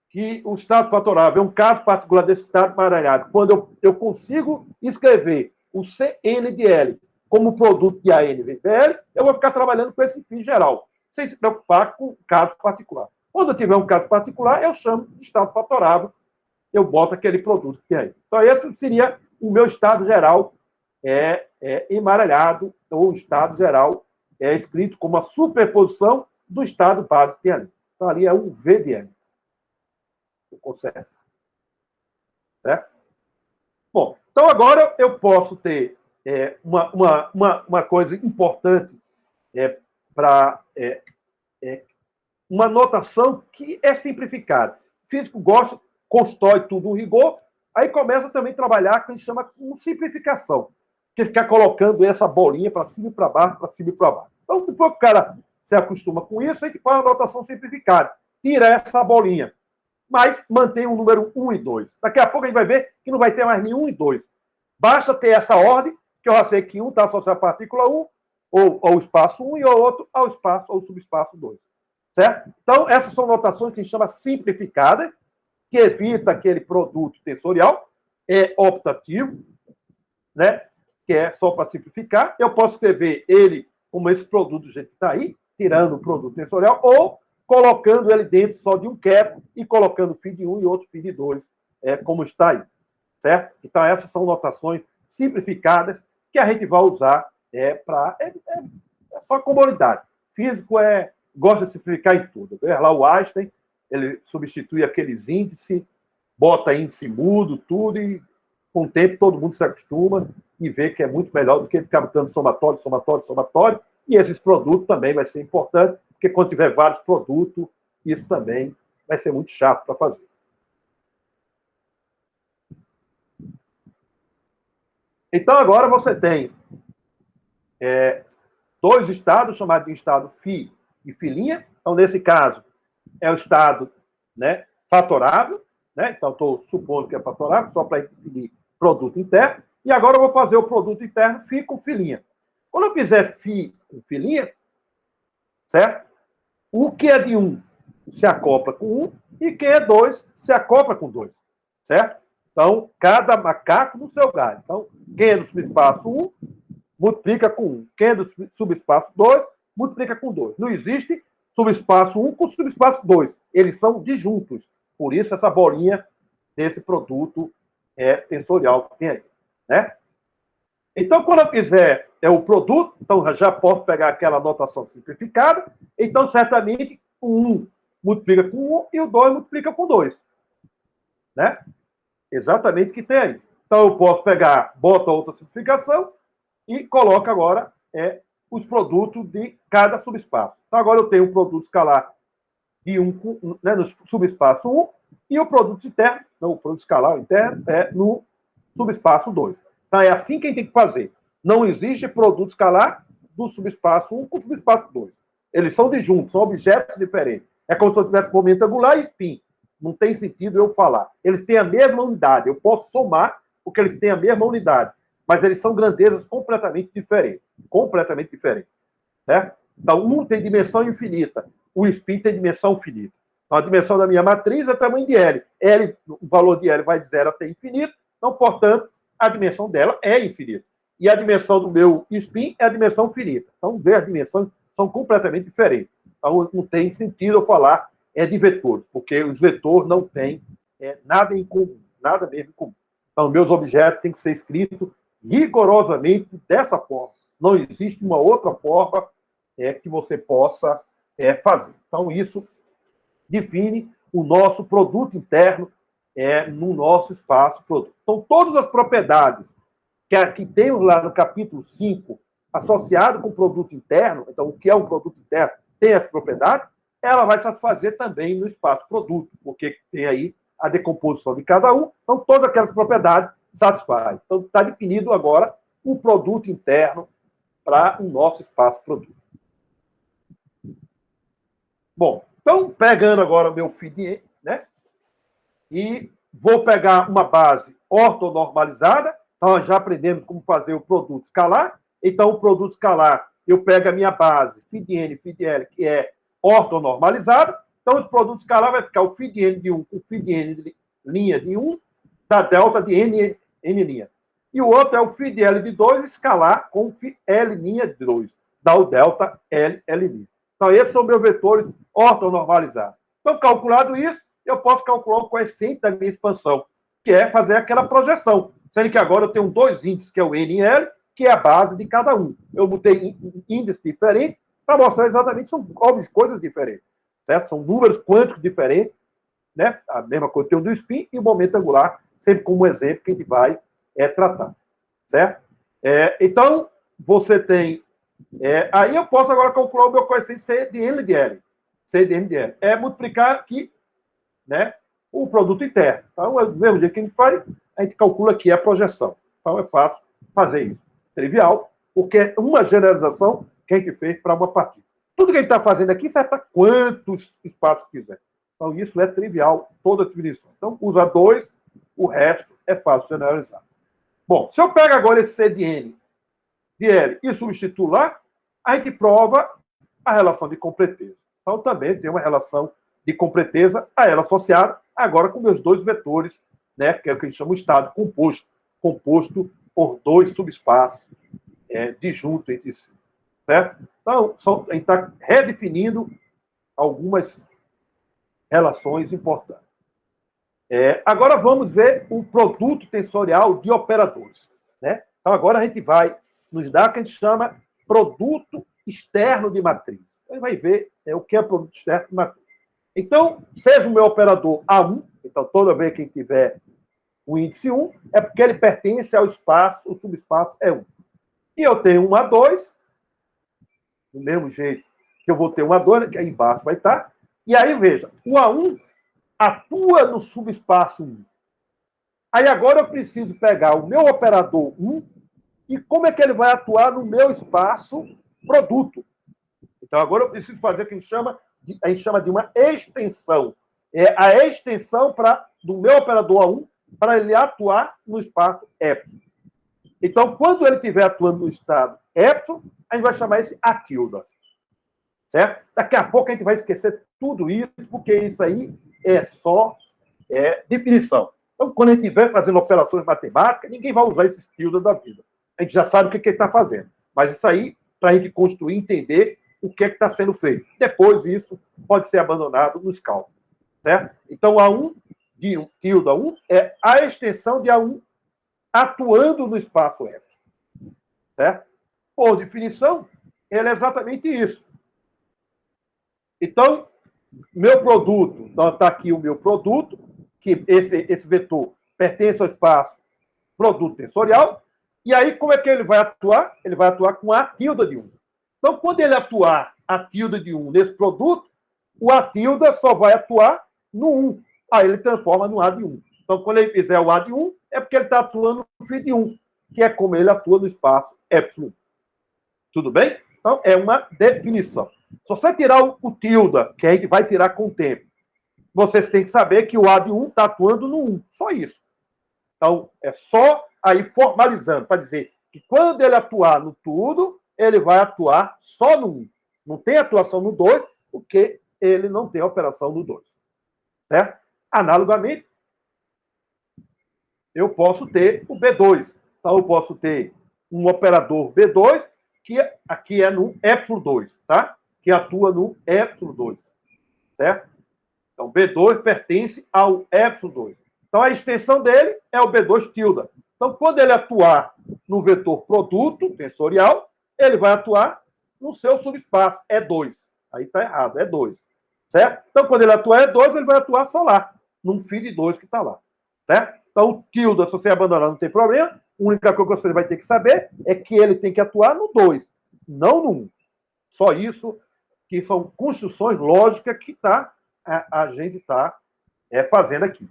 que o estado fatorável é um caso particular desse estado emaranhado, quando eu consigo escrever o CN de L como produto de AN vezes PL, eu vou ficar trabalhando com esse fim geral, sem se preocupar com o caso particular. Quando eu tiver um caso particular, eu chamo de estado fatorável, eu boto aquele produto que tem aí. Então, esse seria o meu estado geral emaranhado, ou estado geral escrito como a superposição do estado básico que tem ali. Então, ali é um VDM. Eu conserto. Certo? Bom, então agora eu posso ter uma coisa importante para uma notação que é simplificada. O físico gosta, constrói tudo um rigor, aí começa também a trabalhar o que a gente chama de simplificação, que é ficar colocando essa bolinha para cima e para baixo, para cima e para baixo. Então, depois que o cara se acostuma com isso, a gente faz uma notação simplificada. Tira essa bolinha, mas mantém o número 1 e 2. Daqui a pouco a gente vai ver que não vai ter mais nenhum e 2. Basta ter essa ordem, que eu já sei que um está associado à partícula 1, ou ao espaço 1, e o outro ao espaço ou subespaço 2. Certo? Então, essas são notações que a gente chama simplificadas, que evita aquele produto tensorial, optativo, né? Que é só para simplificar. Eu posso escrever ele como esse produto do jeito que está aí, tirando o produto tensorial, ou colocando ele dentro só de um cap e colocando φ de 1 e outro φ de 2, como está aí. Certo? Então, essas são notações simplificadas que a gente vai usar para... É só comodidade. Físico gosta de simplificar em tudo. Lá o Einstein, ele substitui aqueles índices, bota índice mudo, tudo, e com o tempo todo mundo se acostuma e vê que é muito melhor do que ficar botando somatório, somatório, somatório. E esses produtos também vai ser importante, porque quando tiver vários produtos, isso também vai ser muito chato para fazer. Então, agora você tem dois estados, chamados de estado φ e φ'. Então, nesse caso, é o estado, né, fatorável. Né? Então, estou supondo que é fatorável, só para definir produto interno. E agora eu vou fazer o produto interno φ com φ'. Quando eu fizer φ com φ', certo? O que é de 1 se acopla com 1 e quem é 2 se acopla com 2. Certo? Então, cada macaco no seu galho. Então, quem é do subespaço 1, multiplica com 1. Quem é do subespaço 2, multiplica com 2. Não existe subespaço 1 com subespaço 2. Eles são disjuntos. Por isso, essa bolinha desse produto tensorial que tem aí. Né? Então, quando eu fizer o produto, então já posso pegar aquela notação simplificada. Então, certamente, o 1 multiplica com 1 e o 2 multiplica com 2. Né? Exatamente o que tem aí. Então, eu posso pegar, boto outra simplificação e coloco agora os produtos de cada subespaço. Então, agora eu tenho um produto escalar de 1, né, no subespaço 1 e o produto interno, não, o produto escalar interno, no subespaço 2. Então, é assim que a gente tem que fazer. Não existe produto escalar do subespaço 1 com o subespaço 2. Eles são disjuntos, são objetos diferentes. É como se eu tivesse momento angular e spin. Não tem sentido eu falar. Eles têm a mesma unidade. Eu posso somar porque eles têm a mesma unidade. Mas eles são grandezas completamente diferentes. Completamente diferentes. Né? Então, um tem dimensão infinita. O spin tem dimensão finita. Então, a dimensão da minha matriz é o tamanho de L. O valor de L vai de 0 até infinito. Então, portanto, a dimensão dela é infinita. E a dimensão do meu spin é a dimensão finita. Então, as dimensões são completamente diferentes. Então, não tem sentido eu falar de vetores, porque os vetores não têm nada em comum, nada mesmo em comum. Então, meus objetos têm que ser escritos rigorosamente dessa forma. Não existe uma outra forma que você possa fazer. Então, isso define o nosso produto interno no nosso espaço produto. Então, todas as propriedades que temos lá no capítulo 5 associado com o produto interno, então o que é um produto interno tem essa propriedade, ela vai satisfazer também no espaço produto, porque tem aí a decomposição de cada um, então todas aquelas propriedades satisfazem. Então está definido agora o produto interno para o nosso espaço produto. Bom, então pegando agora o meu feed, né? E vou pegar uma base ortonormalizada. Então, já aprendemos como fazer o produto escalar. Então, o produto escalar, eu pego a minha base, feed-n, feed-l, que é ortonormalizado. Então, o produto escalar vai ficar o feed-n de 1 com o feed-n de linha de 1, da delta de n linha. E o outro é o feed-l de 2 escalar com o l linha de 2, dá o delta l linha. Então, esses são meus vetores ortonormalizados. Então, calculado isso, eu posso calcular o coeficiente da minha expansão, que é fazer aquela projeção. Sendo que agora eu tenho dois índices, que é o N e L, que é a base de cada um. Eu botei índices diferentes para mostrar exatamente que são coisas diferentes. Certo? São números quânticos diferentes, né? A mesma coisa tem o do spin e o momento angular, sempre como exemplo que a gente vai tratar. Certo? Então, você tem... aí eu posso agora calcular o meu coeficiente C de N de L. C de N de L. É multiplicar aqui, né, o produto interno. Então, é do mesmo jeito que a gente calcula aqui a projeção. Então, é fácil fazer isso. Trivial, porque é uma generalização que a gente fez para uma partida. Tudo que a gente está fazendo aqui serve para quantos espaços quiser. Então, isso é trivial, toda a definição. Então, usa 2, o resto é fácil generalizar. Bom, se eu pego agora esse C de N de L e substituo lá, a gente prova a relação de completeza. Então, também tem uma relação de completeza a ela associada, agora com meus dois vetores, né, que é o que a gente chama de estado composto por dois subespaços disjuntos entre si. Certo? Então, a gente está redefinindo algumas relações importantes. Agora vamos ver o produto tensorial de operadores. Né? Então, agora a gente vai nos dar o que a gente chama produto externo de matriz. A gente vai ver o que é produto externo de matriz. Então, seja o meu operador A1, então toda vez que tiver o índice 1, é porque ele pertence ao espaço, o subespaço é 1. E eu tenho um A2, do mesmo jeito que eu vou ter um A2, que aí embaixo vai estar. E aí, veja, o A1 atua no subespaço 1. Aí agora eu preciso pegar o meu operador 1 e como é que ele vai atuar no meu espaço produto. Então, agora eu preciso fazer o que a gente chama de uma extensão. É a extensão do meu operador A1 para ele atuar no espaço epsilon. Então, quando ele estiver atuando no estado epsilon, a gente vai chamar esse A tilde. Certo? Daqui a pouco a gente vai esquecer tudo isso, porque isso aí é só definição. Então, quando a gente estiver fazendo operações matemáticas, ninguém vai usar esses tildes da vida. A gente já sabe o que ele está fazendo. Mas isso aí, para a gente construir, entender o que é que está sendo feito. Depois, isso pode ser abandonado nos cálculos. Certo? Então, A1 de tilde A1 é a extensão de A1 atuando no espaço F. Certo? Por definição, ele é exatamente isso. Então, meu produto, então está aqui o meu produto, que esse vetor pertence ao espaço produto tensorial, e aí como é que ele vai atuar? Ele vai atuar com A tilde de 1. Então, quando ele atuar A tilde de 1 nesse produto, o A tilde só vai atuar no 1. Aí ele transforma no A de 1. Então, quando ele fizer o A de 1, é porque ele está atuando no φ de 1, que é como ele atua no espaço epsilon. Tudo bem? Então, é uma definição. Se você tirar o tilde, que a gente vai tirar com o tempo, vocês têm que saber que o A de 1 está atuando no 1. Só isso. Então, é só aí formalizando, para dizer que quando ele atuar no tudo, ele vai atuar só no 1. Não tem atuação no 2, porque ele não tem operação no 2. Certo? Analogamente, eu posso ter o B2. Então, eu posso ter um operador B2, que aqui é no epsilon 2, tá? Que atua no epsilon 2. Certo? Então, B2 pertence ao epsilon 2. Então, a extensão dele é o B2 tilde. Então, quando ele atuar no vetor produto tensorial, ele vai atuar no seu subespaço, E2. Aí está errado, E2. Certo? Então, quando ele atuar E2, ele vai atuar só lá, num φ de 2 que está lá. Certo? Então, o tilde, se você abandonar, não tem problema. A única coisa que você vai ter que saber é que ele tem que atuar no 2, não no 1. Só isso, que são construções lógicas que a gente está fazendo aqui.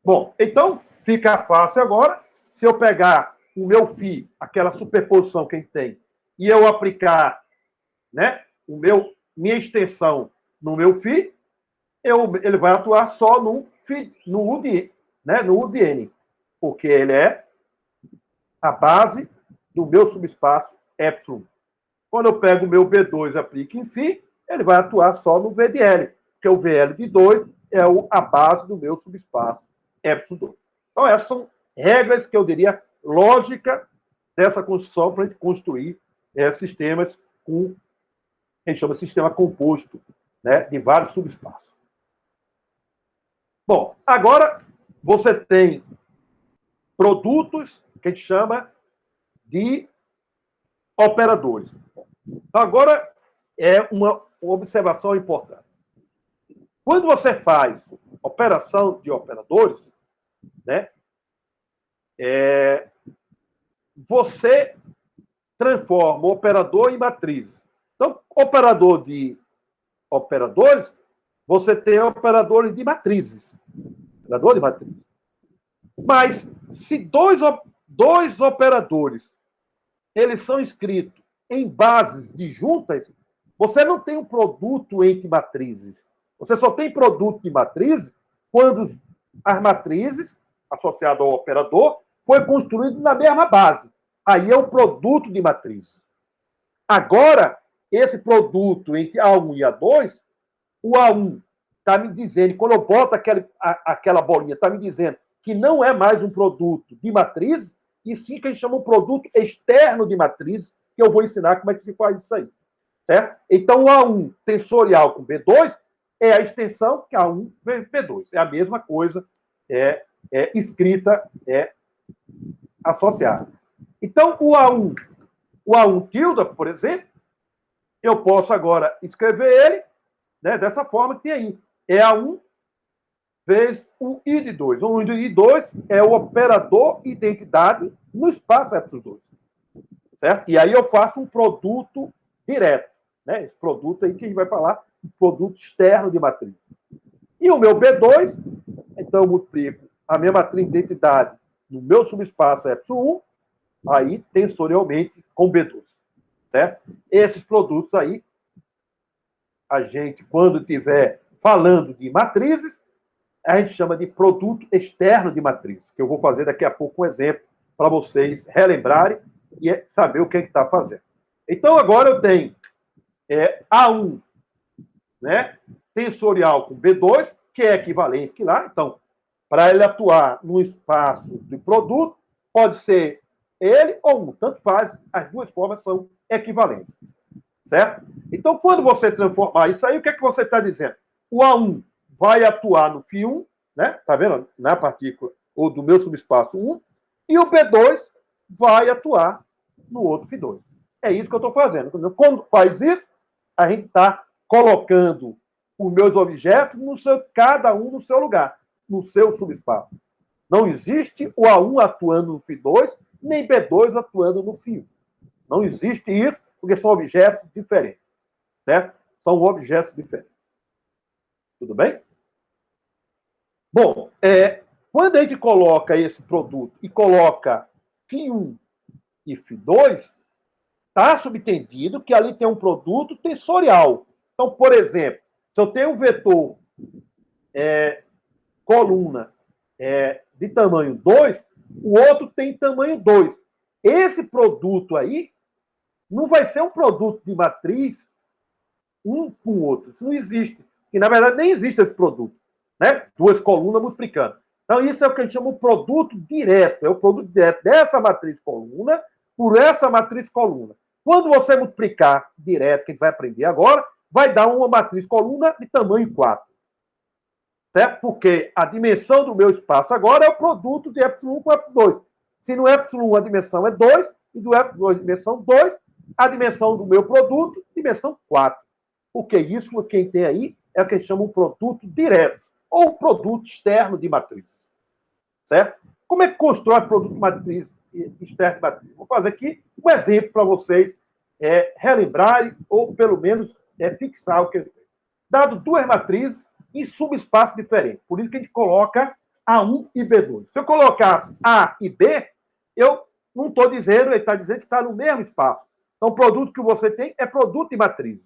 Bom, então fica fácil agora. Se eu pegar o meu φ, aquela superposição que a gente tem, e eu aplicar, né, minha extensão no meu φ, ele vai atuar só no U de N, porque ele é a base do meu subespaço epsilon. Quando eu pego o meu B2 e aplico em φ, ele vai atuar só no V de L, porque o VL de 2 é a base do meu subespaço epsilon 2. Então, essas são regras que eu diria lógica dessa construção para a gente construir sistemas com, a gente chama de sistema composto, né, de vários subespaços. Bom, agora você tem produtos que a gente chama de operadores. Agora é uma observação importante. Quando você faz operação de operadores, né, você transforma o operador em matriz. Então, operador de operadores, você tem operadores de matrizes. Operador de matrizes. Mas, se dois operadores eles são escritos em bases disjuntas, você não tem um produto entre matrizes. Você só tem produto de matrizes quando as matrizes, associadas ao operador, foi construído na mesma base. Aí é um produto de matrizes. Agora, esse produto entre A1 e A2, o A1 está me dizendo, quando eu boto aquela bolinha, está me dizendo que não é mais um produto de matriz, e sim que a gente chama um produto externo de matriz, que eu vou ensinar como é que se faz isso aí. Certo? Então, o A1 tensorial com B2 é a extensão que A1 vezes B2. É a mesma coisa, escrita, associada. Então, o A1 tilde, por exemplo, eu posso agora escrever ele, né, dessa forma que tem aí. É A1 vezes o I de 2. O I de 2 é o operador identidade no espaço epsilon 2. Certo? E aí eu faço um produto direto. Né? Esse produto aí que a gente vai falar, um produto externo de matriz. E o meu B2, então eu multiplico a minha matriz de identidade no meu subespaço epsilon 1, aí tensorialmente com B2. Certo? Esses produtos aí, a gente, quando estiver falando de matrizes, a gente chama de produto externo de matriz, que eu vou fazer daqui a pouco um exemplo para vocês relembrarem e saber o que está fazendo. Então, agora eu tenho A1, né, tensorial com B2, que é equivalente que lá. Então, para ele atuar no espaço de produto, pode ser ele ou um, tanto faz, as duas formas são equivalentes. Certo? Então, quando você transformar isso aí, o que é que você está dizendo? O A1 vai atuar no φ1, né? Tá vendo? Na partícula, ou do meu subespaço 1, e o B2 vai atuar no outro φ2. É isso que eu estou fazendo. Quando faz isso, a gente está colocando os meus objetos, cada um no seu lugar, no seu subespaço. Não existe o A1 atuando no φ2, nem B2 atuando no φ1. Não existe isso, porque são objetos diferentes. Certo? São objetos diferentes. Tudo bem? Bom, quando a gente coloca esse produto e coloca φ1 e φ2, está subentendido que ali tem um produto tensorial. Então, por exemplo, se eu tenho um vetor coluna de tamanho 2, o outro tem tamanho 2. Esse produto aí não vai ser um produto de matriz um com o outro. Isso não existe. E, na verdade, nem existe esse produto. Né? Duas colunas multiplicando. Então, isso é o que a gente chama de produto direto. É o produto direto dessa matriz coluna por essa matriz coluna. Quando você multiplicar direto, que a gente vai aprender agora, vai dar uma matriz coluna de tamanho 4. Certo? Porque a dimensão do meu espaço agora é o produto de epsilon com epsilon 2. Se no epsilon 1 a dimensão é 2, e do epsilon 2 a dimensão 2, a dimensão do meu produto, dimensão 4. Porque isso, quem tem aí, é o que a gente chama de um produto direto, ou produto externo de matrizes. certo? Como é que constrói produto matriz externo e matriz? Vou fazer aqui um exemplo para vocês relembrarem, ou pelo menos fixar o que é. Dado duas matrizes em subespaços diferentes. Por isso que a gente coloca A1 e B2. Se eu colocasse A e B, eu não estou dizendo, ele está dizendo que está no mesmo espaço. Então, o produto que você tem é produto de matriz.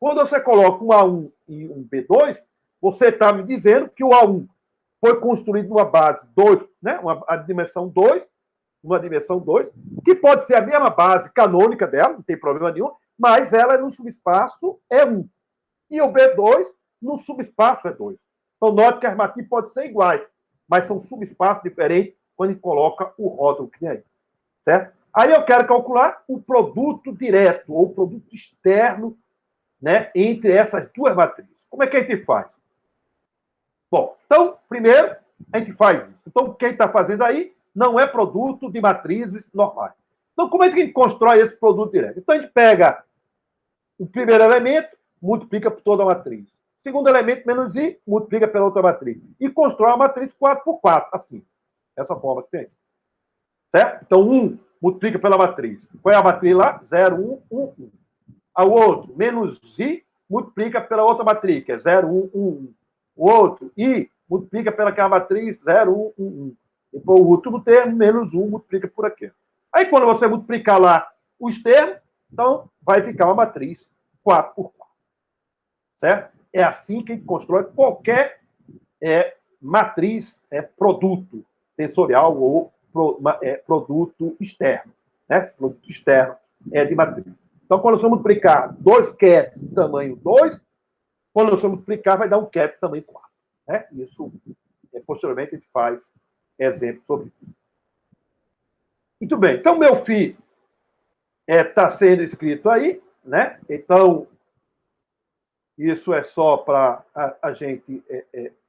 Quando você coloca um A1 e um B2, você está me dizendo que o A1 foi construído numa base 2, né? A dimensão 2, uma dimensão 2, que pode ser a mesma base canônica dela, não tem problema nenhum, mas ela no subespaço é 1. E o B2 no subespaço é 2. Então, note que as matrizes podem ser iguais, mas são subespaços diferentes quando a gente coloca o rótulo que tem aí. Certo? Aí eu quero calcular o produto direto, ou o produto externo, né, entre essas duas matrizes. Como é que a gente faz? Bom, então, primeiro, a gente faz isso. Então, quem está fazendo aí não é produto de matrizes normais. Então, como é que a gente constrói esse produto direto? Então, a gente pega o primeiro elemento, multiplica por toda a matriz. O segundo elemento, menos I, multiplica pela outra matriz. E constrói a matriz 4 por 4, assim. Essa forma que tem. Certo? Então, 1 multiplica pela matriz. Qual é a matriz lá? 0, 1, 1, 1. O outro, menos I, multiplica pela outra matriz, que é 0, 1, 1, 1. O outro, I, multiplica pelaquela matriz 0, 1, 1, 1. Depois o último termo, menos 1, multiplica por aqui. Aí, quando você multiplicar lá os termos, então vai ficar uma matriz 4 por 4. Certo? É assim que a gente constrói qualquer matriz, produto tensorial ou produto externo. Né? Produto externo de matriz. Então, quando você multiplicar 2 caps tamanho 2, quando você multiplicar, vai dar um cap tamanho 4. Né? Isso, posteriormente, a gente faz exemplo sobre isso. Muito bem. Então, meu φ está sendo escrito aí, né? Então, isso é só para a gente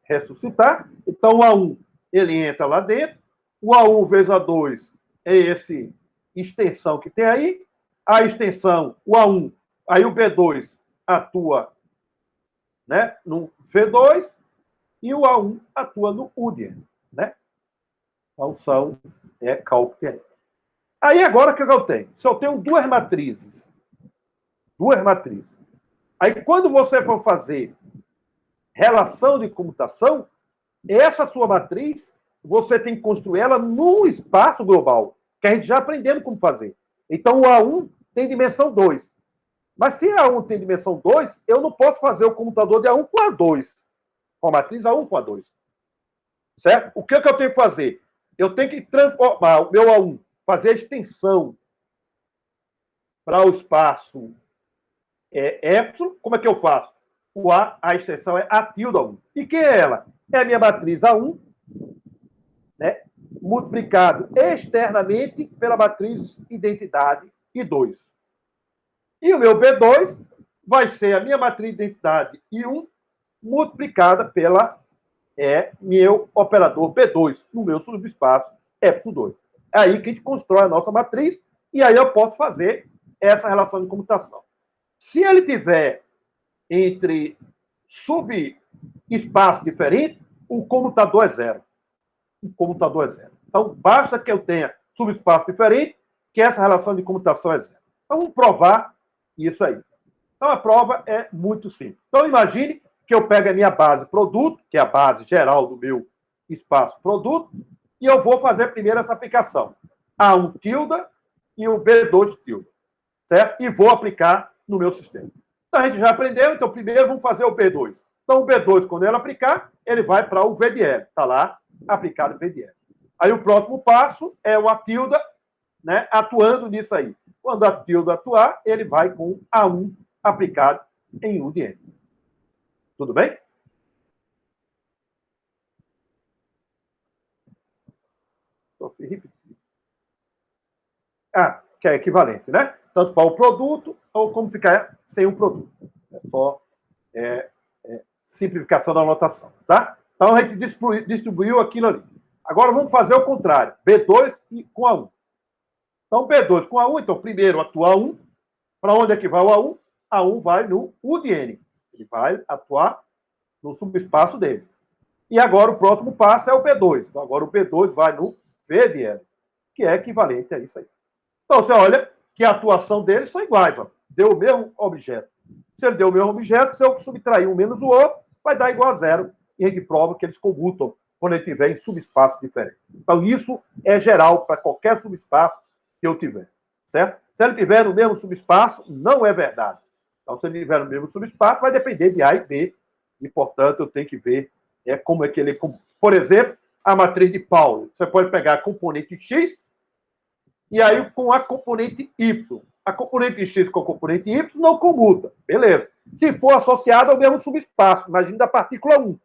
ressuscitar. Então, o A1, ele entra lá dentro. O A1 vezes A2 é esse extensão que tem aí. A extensão, o A1, aí o B2 atua, né, no V2 e o A1 atua no UDIEN, né? Então, são cálculo que é. Aí, agora, o que eu tenho? Se eu tenho duas matrizes, aí, quando você for fazer relação de comutação, essa sua matriz, você tem que construir ela no espaço global, que a gente já aprendeu como fazer. Então, o A1 tem dimensão 2. Mas se A1 tem dimensão 2, eu não posso fazer o comutador de A1 com A2. Com a matriz A1 com A2. Certo? O que eu tenho que fazer? Eu tenho que transformar o meu A1, fazer a extensão para o espaço epsilon. Como é que eu faço? A extensão é A tilde A1. E quem é ela? É a minha matriz A1, né, multiplicado externamente pela matriz identidade I2. E o meu B2 vai ser a minha matriz de identidade I1 multiplicada pela meu operador B2 no meu subespaço epsilon 2. É aí que a gente constrói a nossa matriz e aí eu posso fazer essa relação de comutação. Se ele tiver entre subespaços diferentes, o comutador é 0. O comutador é 0. Então, basta que eu tenha subespaço diferente, que essa relação de comutação é 0. Então, vamos provar isso aí. Então, a prova é muito simples. Então, imagine que eu pego a minha base produto, que é a base geral do meu espaço produto, e eu vou fazer primeiro essa aplicação. A1 tilda e o B2 tilda. Certo? E vou aplicar no meu sistema. Então, a gente já aprendeu, então primeiro vamos fazer o B2. Então, o B2, quando ele aplicar, ele vai para o VDL. Está lá, aplicado o VDL. Aí o próximo passo é o A tilda, né, atuando nisso aí. Quando a tilda atuar, ele vai com A1 aplicado em UDN. Tudo bem? Que é equivalente, né? Tanto para o produto, ou como ficar sem um produto. É só simplificação da anotação, tá? Então, a gente distribuiu aquilo ali. Agora, vamos fazer o contrário. B2 com A1. Então, B2 com A1. Então, primeiro atua A1. Para onde é que vai o A1? A1 vai no UDN. Ele vai atuar no subespaço dele. E agora o próximo passo é o B2. Então, agora o B2 vai no VDL, que é equivalente a isso aí. Então, você olha que a atuação deles são iguais. Ó. Deu o mesmo objeto. Se ele deu o mesmo objeto, se eu subtrair um menos o outro, vai dar igual a zero. E a gente prova que eles comutam quando ele estiver em subespaço diferente. Então, isso é geral para qualquer subespaço que eu tiver. Certo? Se ele estiver no mesmo subespaço, não é verdade. Então, se ele estiver no mesmo subespaço, vai depender de A e B. E, portanto, eu tenho que ver como é que ele... Por exemplo, a matriz de Pauli. Você pode pegar a componente X e aí com a componente Y. A componente X com a componente Y não comuta. Beleza. Se for associada ao mesmo subespaço, imagina da partícula 1.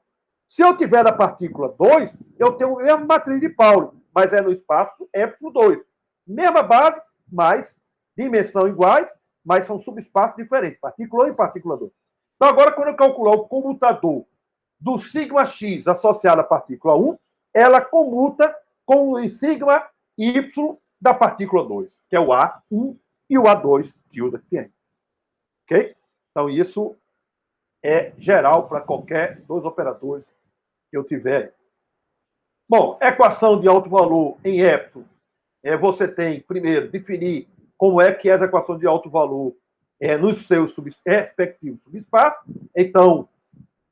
Se eu tiver da partícula 2, eu tenho a mesma matriz de Pauli, mas é no espaço ε2. Mesma base, mas dimensão iguais, mas são subespaços diferentes, partícula 1 e partícula 2. Então, agora, quando eu calcular o comutador do σx associado à partícula 1, ela comuta com o sigma y da partícula 2, que é o A1 e o A2 tilde que tem. Ok? Então, isso é geral para qualquer dois operadores que eu tiver. Bom, equação de alto valor em epsilon, você tem, primeiro, definir como é que é as equações de alto valor nos seus respectivos subespaços. Então,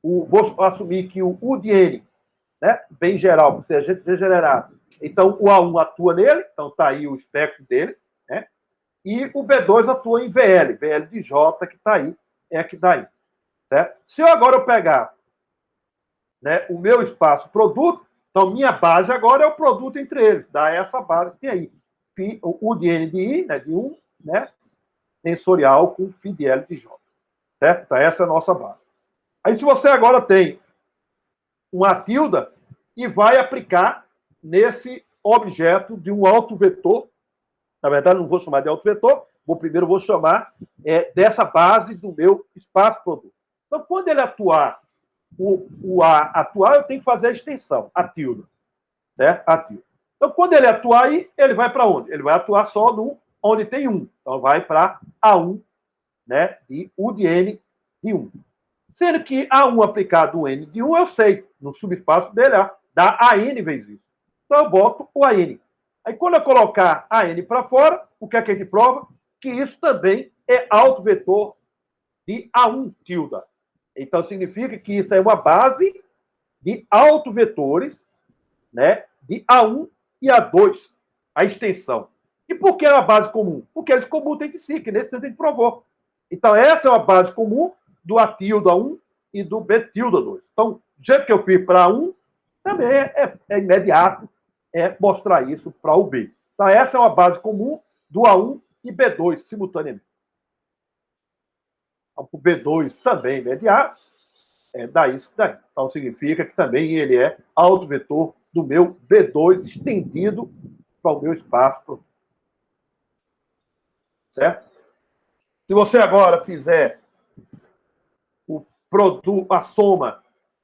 vou assumir que o U de N, né, bem geral, por ser agente degenerado, então o A1 atua nele, então está aí o espectro dele, né, e o B2 atua em VL, VL de J, que está aí, é que dá aí. Certo? Se eu agora pegar, né, o meu espaço produto, então minha base agora é o produto entre eles, dá essa base que tem aí. O de N de I, né, de 1, né, tensorial com φ de L de J. Certo? Então essa é a nossa base. Aí se você agora tem uma tilda e vai aplicar nesse objeto de um autovetor, na verdade não vou chamar de autovetor, primeiro vou chamar dessa base do meu espaço produto. Então, quando ele atuar, o A atuar, eu tenho que fazer a extensão, a tilde. Certo? A tilde. Então, quando ele atuar aí, ele vai para onde? Ele vai atuar só no onde tem 1. Então, vai para A1, né, de U de N de 1. Sendo que A1 aplicado no N de 1, eu sei, no subespaço dele, dá AN vezes isso. Então, eu boto o AN. Aí, quando eu colocar AN para fora, o que é que a gente prova? Que isso também é autovetor de A1 tilde. Então, significa que isso é uma base de autovetores, né, de A1 e A2, a extensão. E por que é uma base comum? Porque eles comutam entre si, que nesse tempo a gente provou. Então, essa é uma base comum do A tilde A1 e do B tilde A2. Então, do jeito que eu fiz para A1, também é imediato mostrar isso para o B. Então, essa é uma base comum do A1 e B2, simultaneamente. Então, o B2 também imediato, dá isso daí. Então, significa que também ele é autovetor do meu B2 estendido para o meu espaço. Certo? Se você agora fizer o produto, a soma,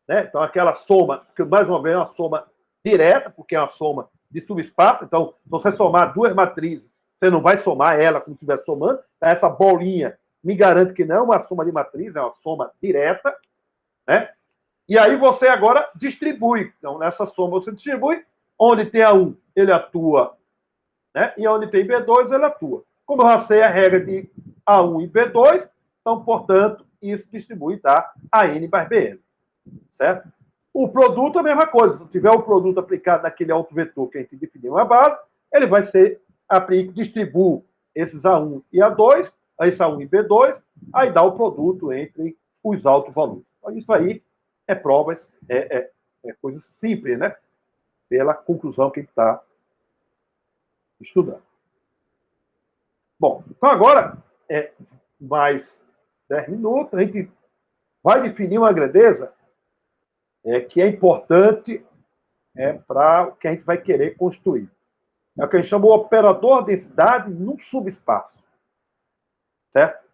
né? Então, aquela soma, que mais uma vez é uma soma direta, porque é uma soma de subespaço. Então, se você somar duas matrizes, você não vai somar ela como se estivesse somando. Essa bolinha me garante que não é uma soma de matriz, é uma soma direta. Né? E aí você agora distribui. Então, nessa soma você distribui. Onde tem A1, ele atua. Né? E onde tem B2, ele atua. Como eu já sei a regra de A1 e B2, então, portanto, isso distribui, tá? AN mais BN. Certo? O produto é a mesma coisa. Se tiver o produto aplicado naquele autovetor que a gente definiu uma base, ele vai ser distribui esses A1 e A2, esse A1 e B2, aí dá o produto entre os autovalores. Então, isso aí é provas, é coisa simples, né? Pela conclusão que a gente está estudando. Bom, então agora, mais 10 minutos, a gente vai definir uma grandeza que é importante para o que a gente vai querer construir. É o que a gente chama de operador de densidade num subespaço. Certo?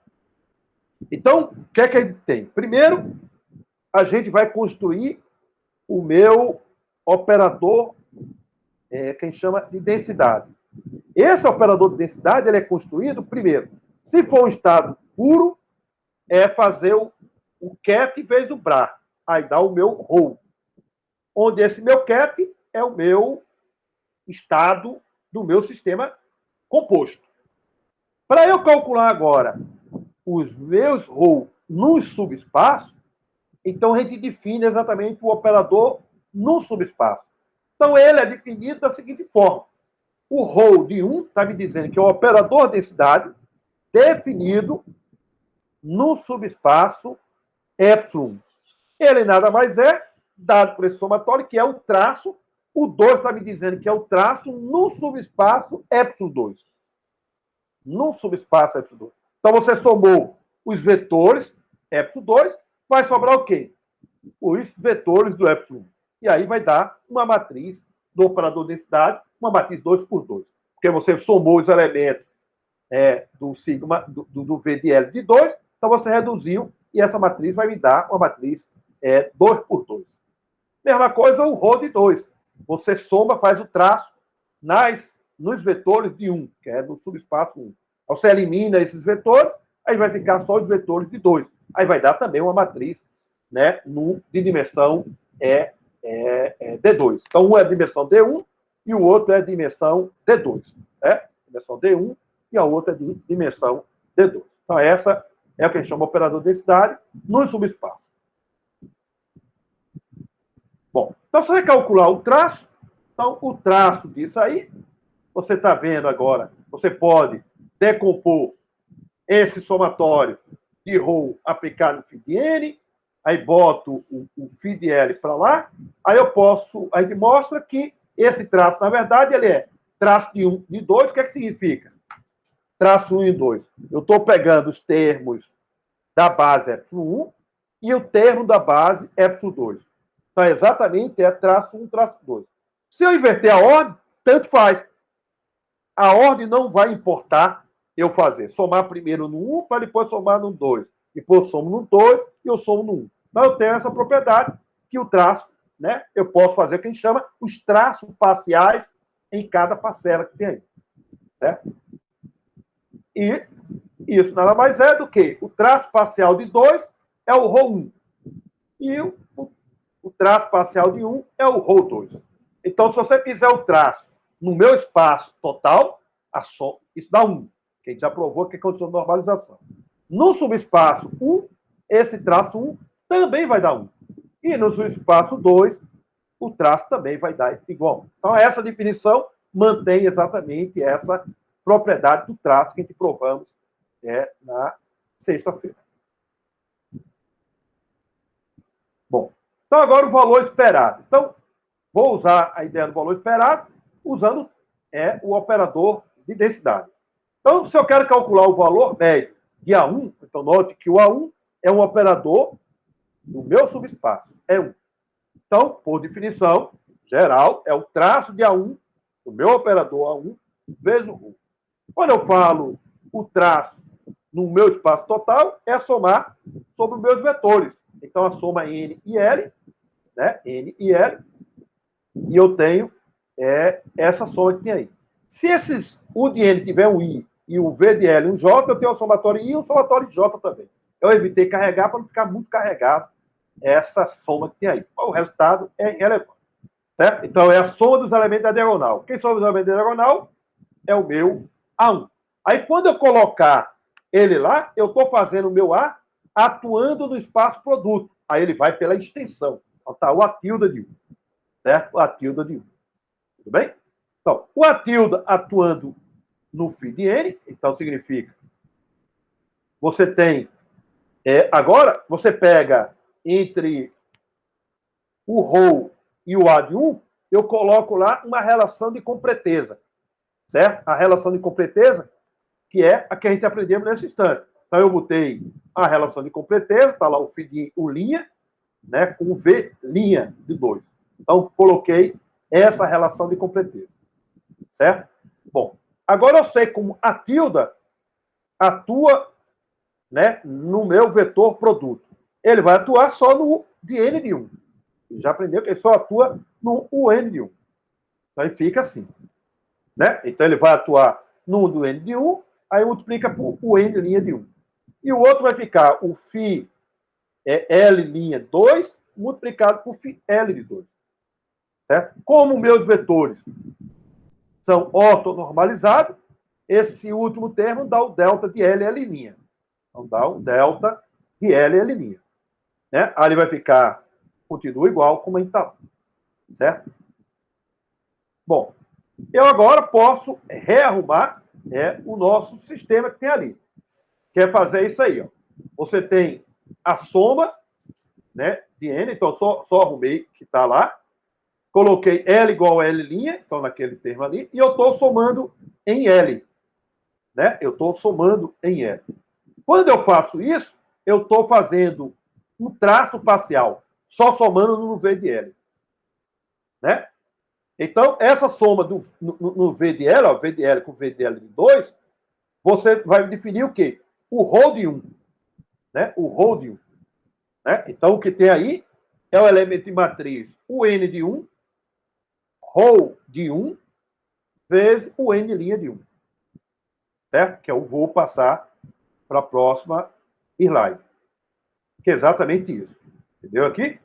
Então, o que é que a gente tem? Primeiro, a gente vai construir o meu operador que a gente chama de densidade. Esse operador de densidade ele é construído, primeiro, se for um estado puro, fazer o ket vezes o bra. Aí dá o meu ρ. onde esse meu ket é o meu estado do meu sistema composto. Para eu calcular agora os meus rows nos subespaços, então a gente define exatamente o operador no subespaço. Então ele é definido da seguinte forma. O row de 1 está me dizendo que é o operador densidade definido no subespaço epsilon. Ele nada mais é, dado por esse somatório, que é o traço. O 2 está me dizendo que é o traço no subespaço epsilon 2. No subespaço epsilon 2. Então você somou os vetores epsilon 2, vai sobrar o quê? Os vetores do epsilon. E aí vai dar uma matriz do operador densidade, uma matriz 2 por 2. Porque você somou os elementos do sigma, do V de L de 2, então você reduziu e essa matriz vai me dar uma matriz 2 por 2. Mesma coisa o ρ de 2. Você soma, faz o traço nos vetores de 1, que é do subespaço 1. Então, você elimina esses vetores, aí vai ficar só os vetores de 2. Aí vai dar também uma matriz, né, de dimensão D2. Então, um é a dimensão D1 e o outro é a dimensão D2. Né? Dimensão D1 e a outra é de dimensão D2. Então, essa é o que a gente chama de operador de densidade no subespaço. Bom, então, se você calcular o traço, então, o traço disso aí, você está vendo agora, você pode decompor esse somatório de ρ aplicado no φ de n, aí boto o φ de L para lá, aí a gente mostra que esse traço, na verdade, ele é traço de 1 e 2, o que é que significa? Traço 1 e 2. Eu estou pegando os termos da base epsilon 1 e o termo da base epsilon 2. Então, exatamente é traço 1, traço 2. Se eu inverter a ordem, tanto faz. A ordem não vai importar eu fazer. Somar primeiro no 1 para depois somar no 2. Depois eu somo no 2 e eu somo no 1. Então, eu tenho essa propriedade que o traço, né, eu posso fazer o que a gente chama os traços parciais em cada parcela que tem aí. Certo? E isso nada mais é do que o traço parcial de 2 é o ρ1. E o traço parcial de 1 é o ρ2. Então, se você fizer o traço no meu espaço total, isso dá 1. Que a gente já provou que é condição de normalização. No subespaço 1, esse traço 1 também vai dar 1. E no subespaço 2, o traço também vai dar igual. Então, essa definição mantém exatamente essa propriedade do traço que a gente provamos na sexta-feira. Bom, então agora o valor esperado. Então, vou usar a ideia do valor esperado usando o operador de densidade. Então, se eu quero calcular o valor médio de A1, então note que o A1 é um operador do meu subespaço. É 1. Então, por definição geral, é o traço de A1, do meu operador A1, vezes o ρ. Quando eu falo o traço no meu espaço total, é somar sobre os meus vetores. Então, a soma N e L, né? N e L, e eu tenho essa soma que tem aí. Se o de N tiver um I e o V de L um J, eu tenho um somatório I e um somatório J também. Eu evitei carregar para não ficar muito carregado essa soma que tem aí. O resultado é irrelevante. Certo? Então, é a soma dos elementos da diagonal. Quem soma os elementos da diagonal é o meu A1. Aí, quando eu colocar ele lá, eu estou fazendo o meu A atuando no espaço produto. Aí ele vai pela extensão. Então, tá o A tilde de 1. Certo? O A tilde de 1. Tudo bem? Então, o A tilde atuando no φ de N, então significa você tem... agora, você pega entre o ρ e o A de 1, eu coloco lá uma relação de completeza. Certo? A relação de completeza, que é a que a gente aprendeu nesse instante. Então, eu botei a relação de completeza, está lá o φ de U', né, com o V' de 2. Então, coloquei essa relação de completeza. Certo? Bom, agora eu sei como a tilde atua, né, no meu vetor produto. Ele vai atuar só no de N de 1. Já aprendeu que ele só atua no UN de 1. Então, ele fica assim. Né? Então, ele vai atuar no do N de 1, aí multiplica por o N' de 1. E o outro vai ficar o φ L' 2 multiplicado por φ L de 2. certo? Como meus vetores são ortonormalizados, esse último termo dá o delta de L'. Então, dá o delta de L'. Né? Aí ele vai ficar, continua igual como a gente está, certo? Bom, eu agora posso rearrumar o nosso sistema que tem ali. Quer fazer isso aí, ó. Você tem a soma, né, de N, então só arrumei que está lá, coloquei L igual a L', então naquele termo ali, e eu estou somando em L. Né? Eu estou somando em L. Quando eu faço isso, eu estou fazendo um traço parcial, só somando no V de L. Né? Então, essa soma no V de L, ó, V de L com V de L de 2, você vai definir o quê? O ρ de 1. Né? O ρ de 1. Né? Então, o que tem aí é o elemento de matriz, o N de 1, ρ de 1, vezes o N de 1. Certo? Que eu vou passar para a próxima slide. Que é exatamente isso. Entendeu aqui?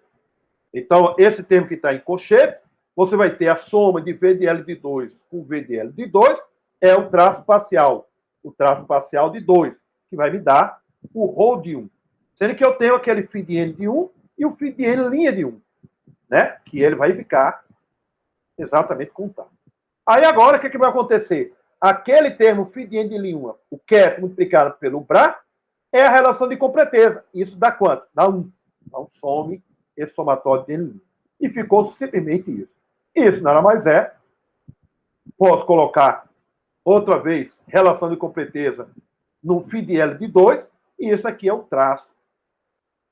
Então, esse termo que está em colchete, você vai ter a soma de V de L de 2 com V de L de 2, é o traço parcial. O traço parcial de 2, que vai me dar o ρ de 1. Sendo que eu tenho aquele φ de N de 1 e o φ de N' de 1. Né? Que ele vai ficar exatamente contado. Aí agora, o que vai acontecer? Aquele termo φ de N de 1, o ket multiplicado pelo Bra, é a relação de completeza. Isso dá quanto? Dá 1. Então, some esse somatório de N'. E ficou simplesmente isso. Isso nada mais é. Posso colocar, outra vez, relação de completeza no φ de L de 2, e isso aqui é o traço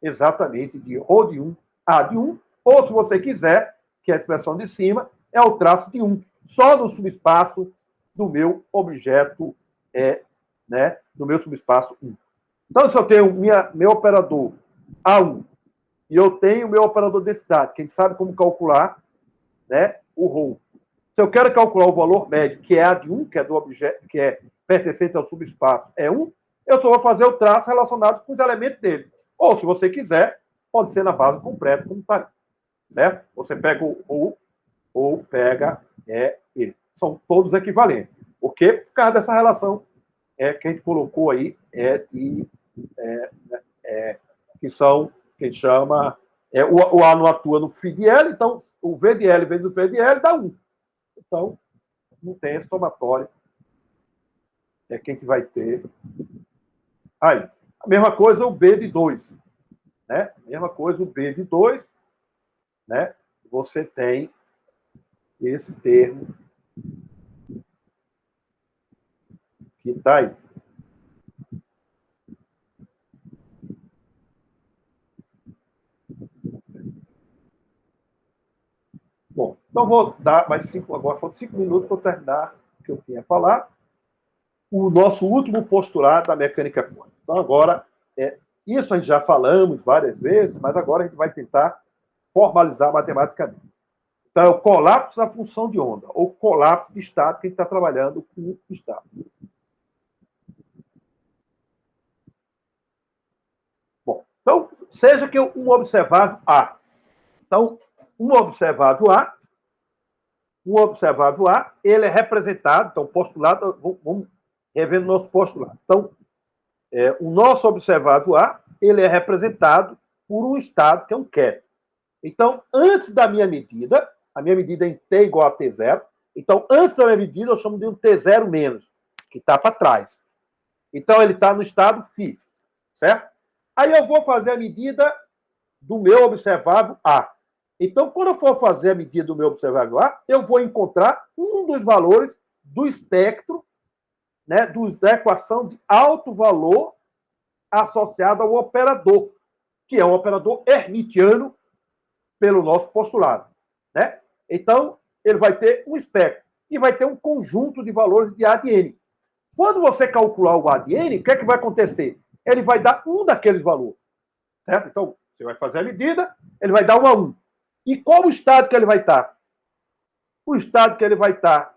exatamente de ρ de 1, A de 1, ou se você quiser, que é a expressão de cima, é o traço de 1, só no subespaço do meu objeto, né, do meu subespaço 1. Então, se eu tenho meu operador A1 e eu tenho meu operador de densidade, que a gente sabe como calcular, né, o ρ. Se eu quero calcular o valor médio, que é A de 1, que é do objeto, que é pertencente ao subespaço, é 1, eu só vou fazer o traço relacionado com os elementos dele. Ou, se você quiser, pode ser na base completa, como está ali. Certo? Você pega o ρ ou pega ele. São todos equivalentes. Por quê? Por causa dessa relação que a gente colocou aí, que são, que a gente chama, o A não atua no φ de L, então o V de L vezes o V de L dá 1. Então, não tem esse somatório que a gente vai ter aí. A mesma coisa o B de 2. Né? A mesma coisa o B de 2. Né? Você tem esse termo que está aí. Bom, então vou dar mais 5, agora faltam 5 minutos para eu terminar o que eu tinha a falar. O nosso último postulado da mecânica quântica. Então agora, isso a gente já falamos várias vezes, mas agora a gente vai tentar formalizar matematicamente. Então é o colapso da função de onda, ou colapso de estado, que a gente está trabalhando com o estado. Bom, então, seja que um observável A. Então, um observável A, ele é representado, então, postulado, vamos revendo o nosso postulado. Então, o nosso observável A, ele é representado por um estado, que é um ket. Então, antes da minha medida, a minha medida é em T igual a T0, então, antes da minha medida, eu chamo de um T0 menos, que está para trás. Então, ele está no estado φ, certo? Aí eu vou fazer a medida do meu observável A. Então, quando eu for fazer a medida do meu observável A, eu vou encontrar um dos valores do espectro, né, da equação de alto valor associado ao operador, que é um operador hermitiano pelo nosso postulado. Né? Então, ele vai ter um espectro e vai ter um conjunto de valores de A de N. Quando você calcular o A de N, o que é que vai acontecer? Ele vai dar um daqueles valores. Certo? Então, você vai fazer a medida, ele vai dar 1 a 1. E qual o estado que ele vai estar? O estado que ele vai estar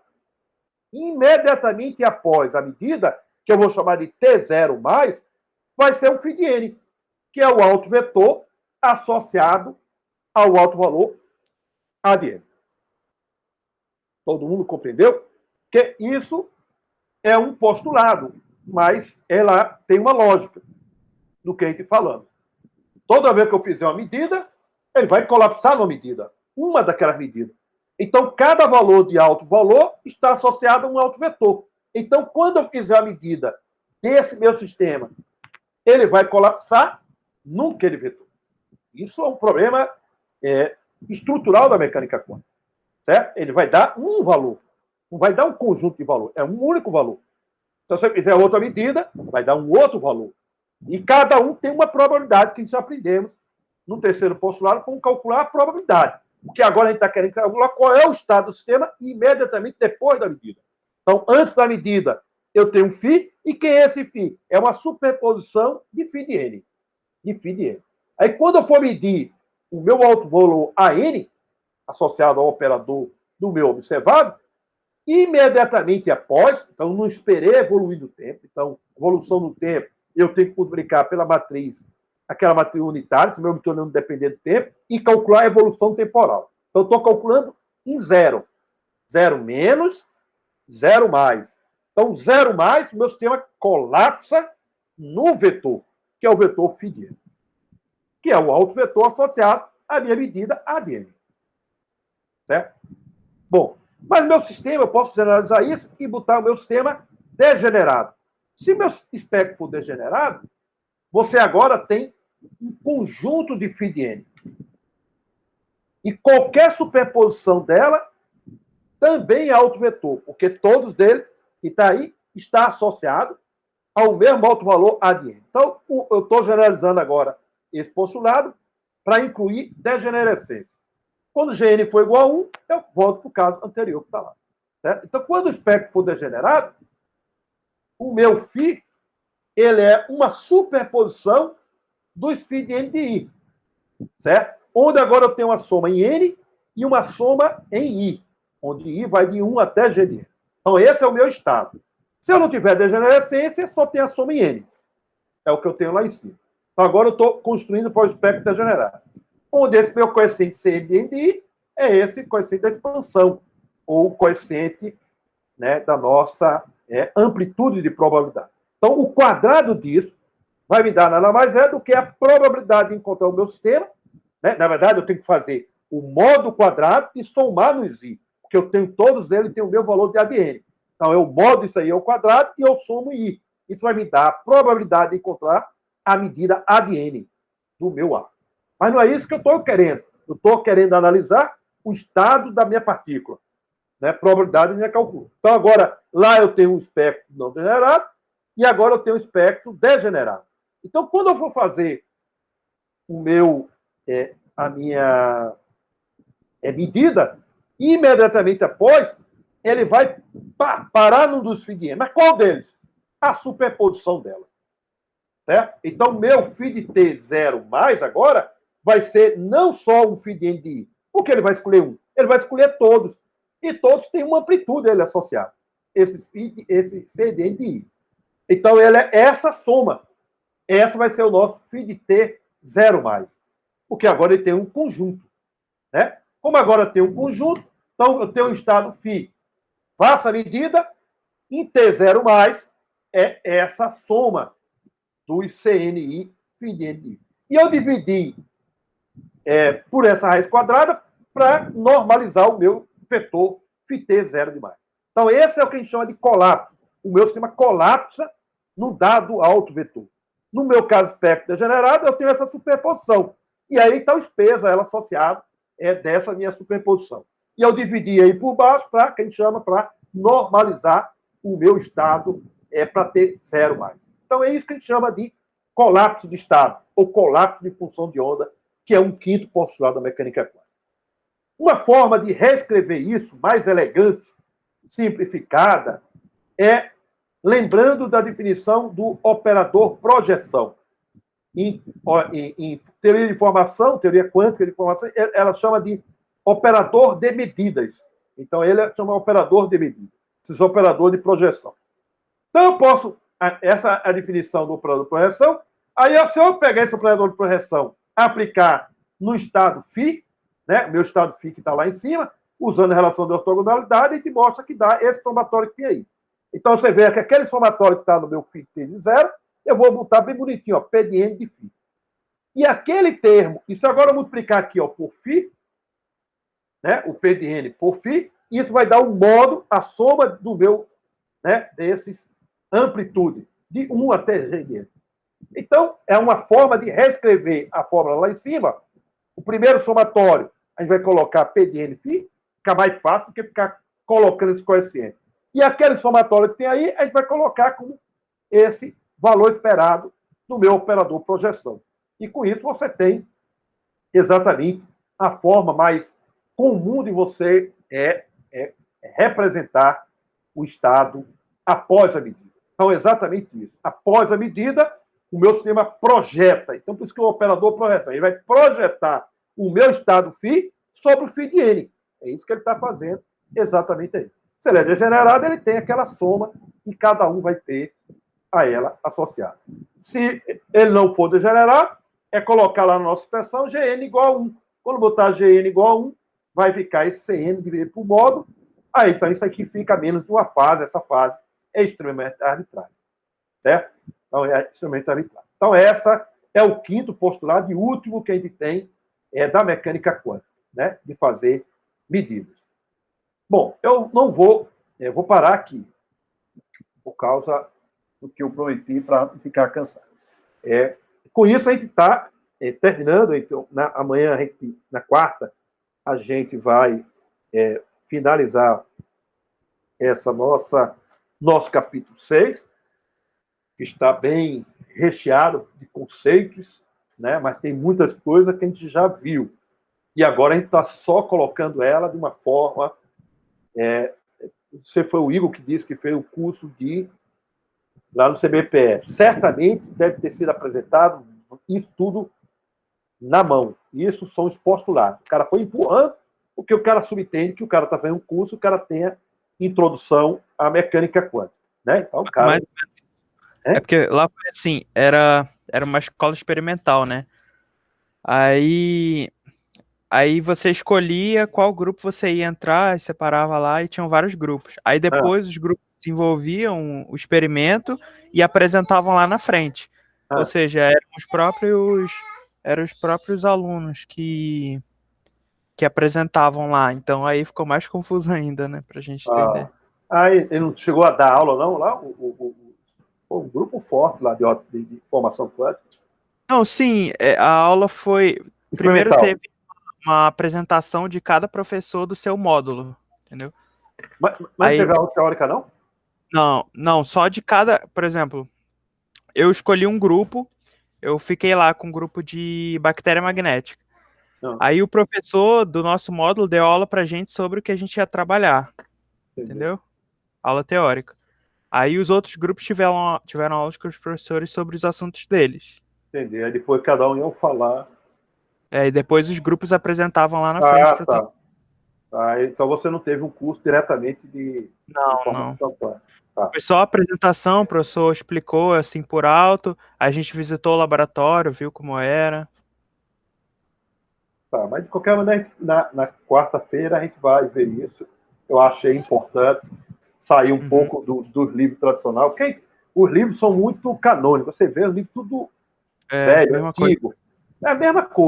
imediatamente após a medida, que eu vou chamar de T0+, vai ser o φ de N, que é o alto vetor associado ao alto valor A de N. Todo mundo compreendeu? Que isso é um postulado, mas ela tem uma lógica do que a gente falando. Toda vez que eu fizer uma medida, ele vai colapsar numa medida, uma daquelas medidas. Então, cada valor de alto valor está associado a um alto vetor. Então, quando eu fizer a medida desse meu sistema, ele vai colapsar naquele vetor. Isso é um problema estrutural da mecânica quântica. Certo? Ele vai dar um valor, não vai dar um conjunto de valor, é um único valor. Então, se eu fizer outra medida, vai dar um outro valor. E cada um tem uma probabilidade que nós aprendemos no terceiro postulado, como calcular a probabilidade. Porque agora a gente está querendo calcular qual é o estado do sistema imediatamente depois da medida. Então, antes da medida, eu tenho um φ, e que é esse φ? É uma superposição de φ de n. De φ de n. Aí, quando eu for medir o meu alto valor AN, associado ao operador do meu observado, imediatamente após, então não esperei evoluir no tempo, então, evolução no tempo, eu tenho que multiplicar pela matriz, aquela matriz unitária, se meu mitono não depender do tempo, e calcular a evolução temporal. Então, estou calculando em zero. Zero menos, zero mais. Então, zero mais, o meu sistema colapsa no vetor, que é o vetor φ de n, que é o alto vetor associado à minha medida ADN. Certo? Bom, mas meu sistema, eu posso generalizar isso e botar o meu sistema degenerado. Se meu espectro for degenerado, você agora tem um conjunto de φ de n. E qualquer superposição dela também é alto vetor, porque todos dele, que está aí, está associado ao mesmo alto valor A de n. Então, eu estou generalizando agora esse postulado para incluir degenerescência. Quando Gn for igual a 1, eu volto para o caso anterior que está lá. Certo? Então, quando o espectro for degenerado, o meu φ ele é uma superposição dos φ de n de I. Certo? Onde agora eu tenho uma soma em n e uma soma em I, onde I vai de 1 até G de n. Então, esse é o meu estado. Se eu não tiver degenerescência, só tem a soma em n. É o que eu tenho lá em cima. Então, agora eu estou construindo para o espectro degenerado. Onde esse meu coeficiente C de n de I é esse coeficiente da expansão, ou coeficiente, né, da nossa amplitude de probabilidade. Então, o quadrado disso vai me dar nada mais do que a probabilidade de encontrar o meu sistema. Né? Na verdade, eu tenho que fazer o modo quadrado e somar nos I, porque eu tenho todos eles, tem o meu valor de ADN. Então, eu modo isso aí ao quadrado e eu somo I. Isso vai me dar a probabilidade de encontrar a medida ADN do meu A. Mas não é isso que eu estou querendo. Eu estou querendo analisar o estado da minha partícula. Né? Probabilidade de cálculo. Então, agora, lá eu tenho um espectro não degenerado e agora eu tenho um espectro degenerado. Então, quando eu for fazer a minha medida, imediatamente após, ele vai parar num dos φ de n. Mas qual deles? A superposição dela. Certo? Então, meu φ de t 0 mais agora vai ser não só um φ de n de I, porque ele vai escolher um, ele vai escolher todos. E todos têm uma amplitude ele associado. Esse C de n de I. Então, ele é essa soma. Essa vai ser o nosso φ de t 0 mais. Porque agora ele tem um conjunto. Né? Como agora tem um conjunto, então eu tenho um estado φ. Faça a medida, em T0 mais é essa soma dos CNI φ de n de I. E eu dividi por essa raiz quadrada para normalizar o meu vetor φt0 de mais. Então, esse é o que a gente chama de colapso. O meu sistema colapsa no dado alto vetor. No meu caso, espectro degenerado, eu tenho essa superposição. E aí está o espeso, ela associado dessa minha superposição. E eu dividi aí por baixo para, que a gente chama, para normalizar o meu estado para ter 0 mais. Então, é isso que a gente chama de colapso de estado, ou colapso de função de onda, que é um quinto postulado da mecânica quântica. Uma forma de reescrever isso, mais elegante, simplificada, é lembrando da definição do operador projeção. Em teoria de informação, teoria quântica de informação, ela chama de operador de medidas. Então, ele chama operador de medidas. Esse operador de projeção. Então, eu posso... Essa é a definição do operador de projeção. Aí, se eu pegar esse operador de projeção, aplicar no estado φ, né, meu estado φ que está lá em cima, usando a relação de ortogonalidade, a gente mostra que dá esse somatório que tem aí. Então, você vê que aquele somatório que está no meu φ de zero, eu vou botar bem bonitinho, ó, P de N de φ. E aquele termo, e se agora eu multiplicar aqui, ó, por φ, né, o P de N por φ, isso vai dar um modo, a soma do meu, né, desses amplitude, de 1 até G de N. Então, é uma forma de reescrever a fórmula lá em cima. O primeiro somatório, a gente vai colocar P de N φ, fica mais fácil do que ficar colocando esse coeficiente. E aquele somatório que tem aí, a gente vai colocar como esse valor esperado do meu operador projeção. E com isso você tem exatamente a forma mais comum de você representar o estado após a medida. Então, é exatamente isso. Após a medida, o meu sistema projeta. Então, por isso que o operador projeta. Ele vai projetar o meu estado φ sobre o φ de N. É isso que ele está fazendo exatamente aí. Se ele é degenerado, ele tem aquela soma e cada um vai ter a ela associada. Se ele não for degenerado, é colocar lá na nossa expressão Gn igual a 1. Quando botar Gn igual a 1, vai ficar esse Cn dividido por modo. Aí, então, isso aqui fica menos de uma fase. Essa fase é extremamente arbitrária. Certo? Então, é extremamente arbitrária. Então, essa é o quinto postulado e último que a gente tem da mecânica quântica, né? De fazer medidas. Bom, eu não vou... vou parar aqui, por causa do que eu prometi para não ficar cansado. Com isso, a gente está terminando. Então, amanhã, na quarta, a gente vai finalizar nosso capítulo 6, que está bem recheado de conceitos, né? Mas tem muitas coisas que a gente já viu. E agora a gente está só colocando ela de uma forma... Você foi o Igor que disse que fez o curso lá no CBPE. Certamente deve ter sido apresentado isso tudo na mão. Isso são os postulados. O cara foi empurrando, porque o cara subentende que o cara está fazendo um curso, o cara tenha introdução à mecânica quântica. Né? Então, o cara... É porque lá foi assim, era uma escola experimental, né? Aí você escolhia qual grupo você ia entrar, separava lá e tinham vários grupos. Aí depois os grupos desenvolviam o experimento e apresentavam lá na frente. Ou seja, eram os próprios alunos que apresentavam lá. Então aí ficou mais confuso ainda, né? Pra gente entender. Aí ele não chegou a dar aula, não, lá? Um grupo forte lá de formação quântica. Não, sim, a aula foi... Primeiro teve uma apresentação de cada professor do seu módulo, entendeu? Mas aí, teve aula teórica, não? Não, só de cada... Por exemplo, eu escolhi um grupo, eu fiquei lá com um grupo de bactéria magnética. Aí o professor do nosso módulo deu aula pra gente sobre o que a gente ia trabalhar, entendeu? Aula teórica. Aí os outros grupos tiveram aulas com os professores sobre os assuntos deles. Entendi. Aí depois cada um ia falar. E depois os grupos apresentavam lá na frente. Então você não teve um curso diretamente de formação quântica. Foi só a apresentação, o professor explicou assim por alto, a gente visitou o laboratório, viu como era. Mas de qualquer maneira, na quarta-feira a gente vai ver isso. Eu achei importante sair um pouco dos livros tradicionais, porque os livros são muito canônicos. Você vê os livros tudo velho, antigo. É a mesma coisa.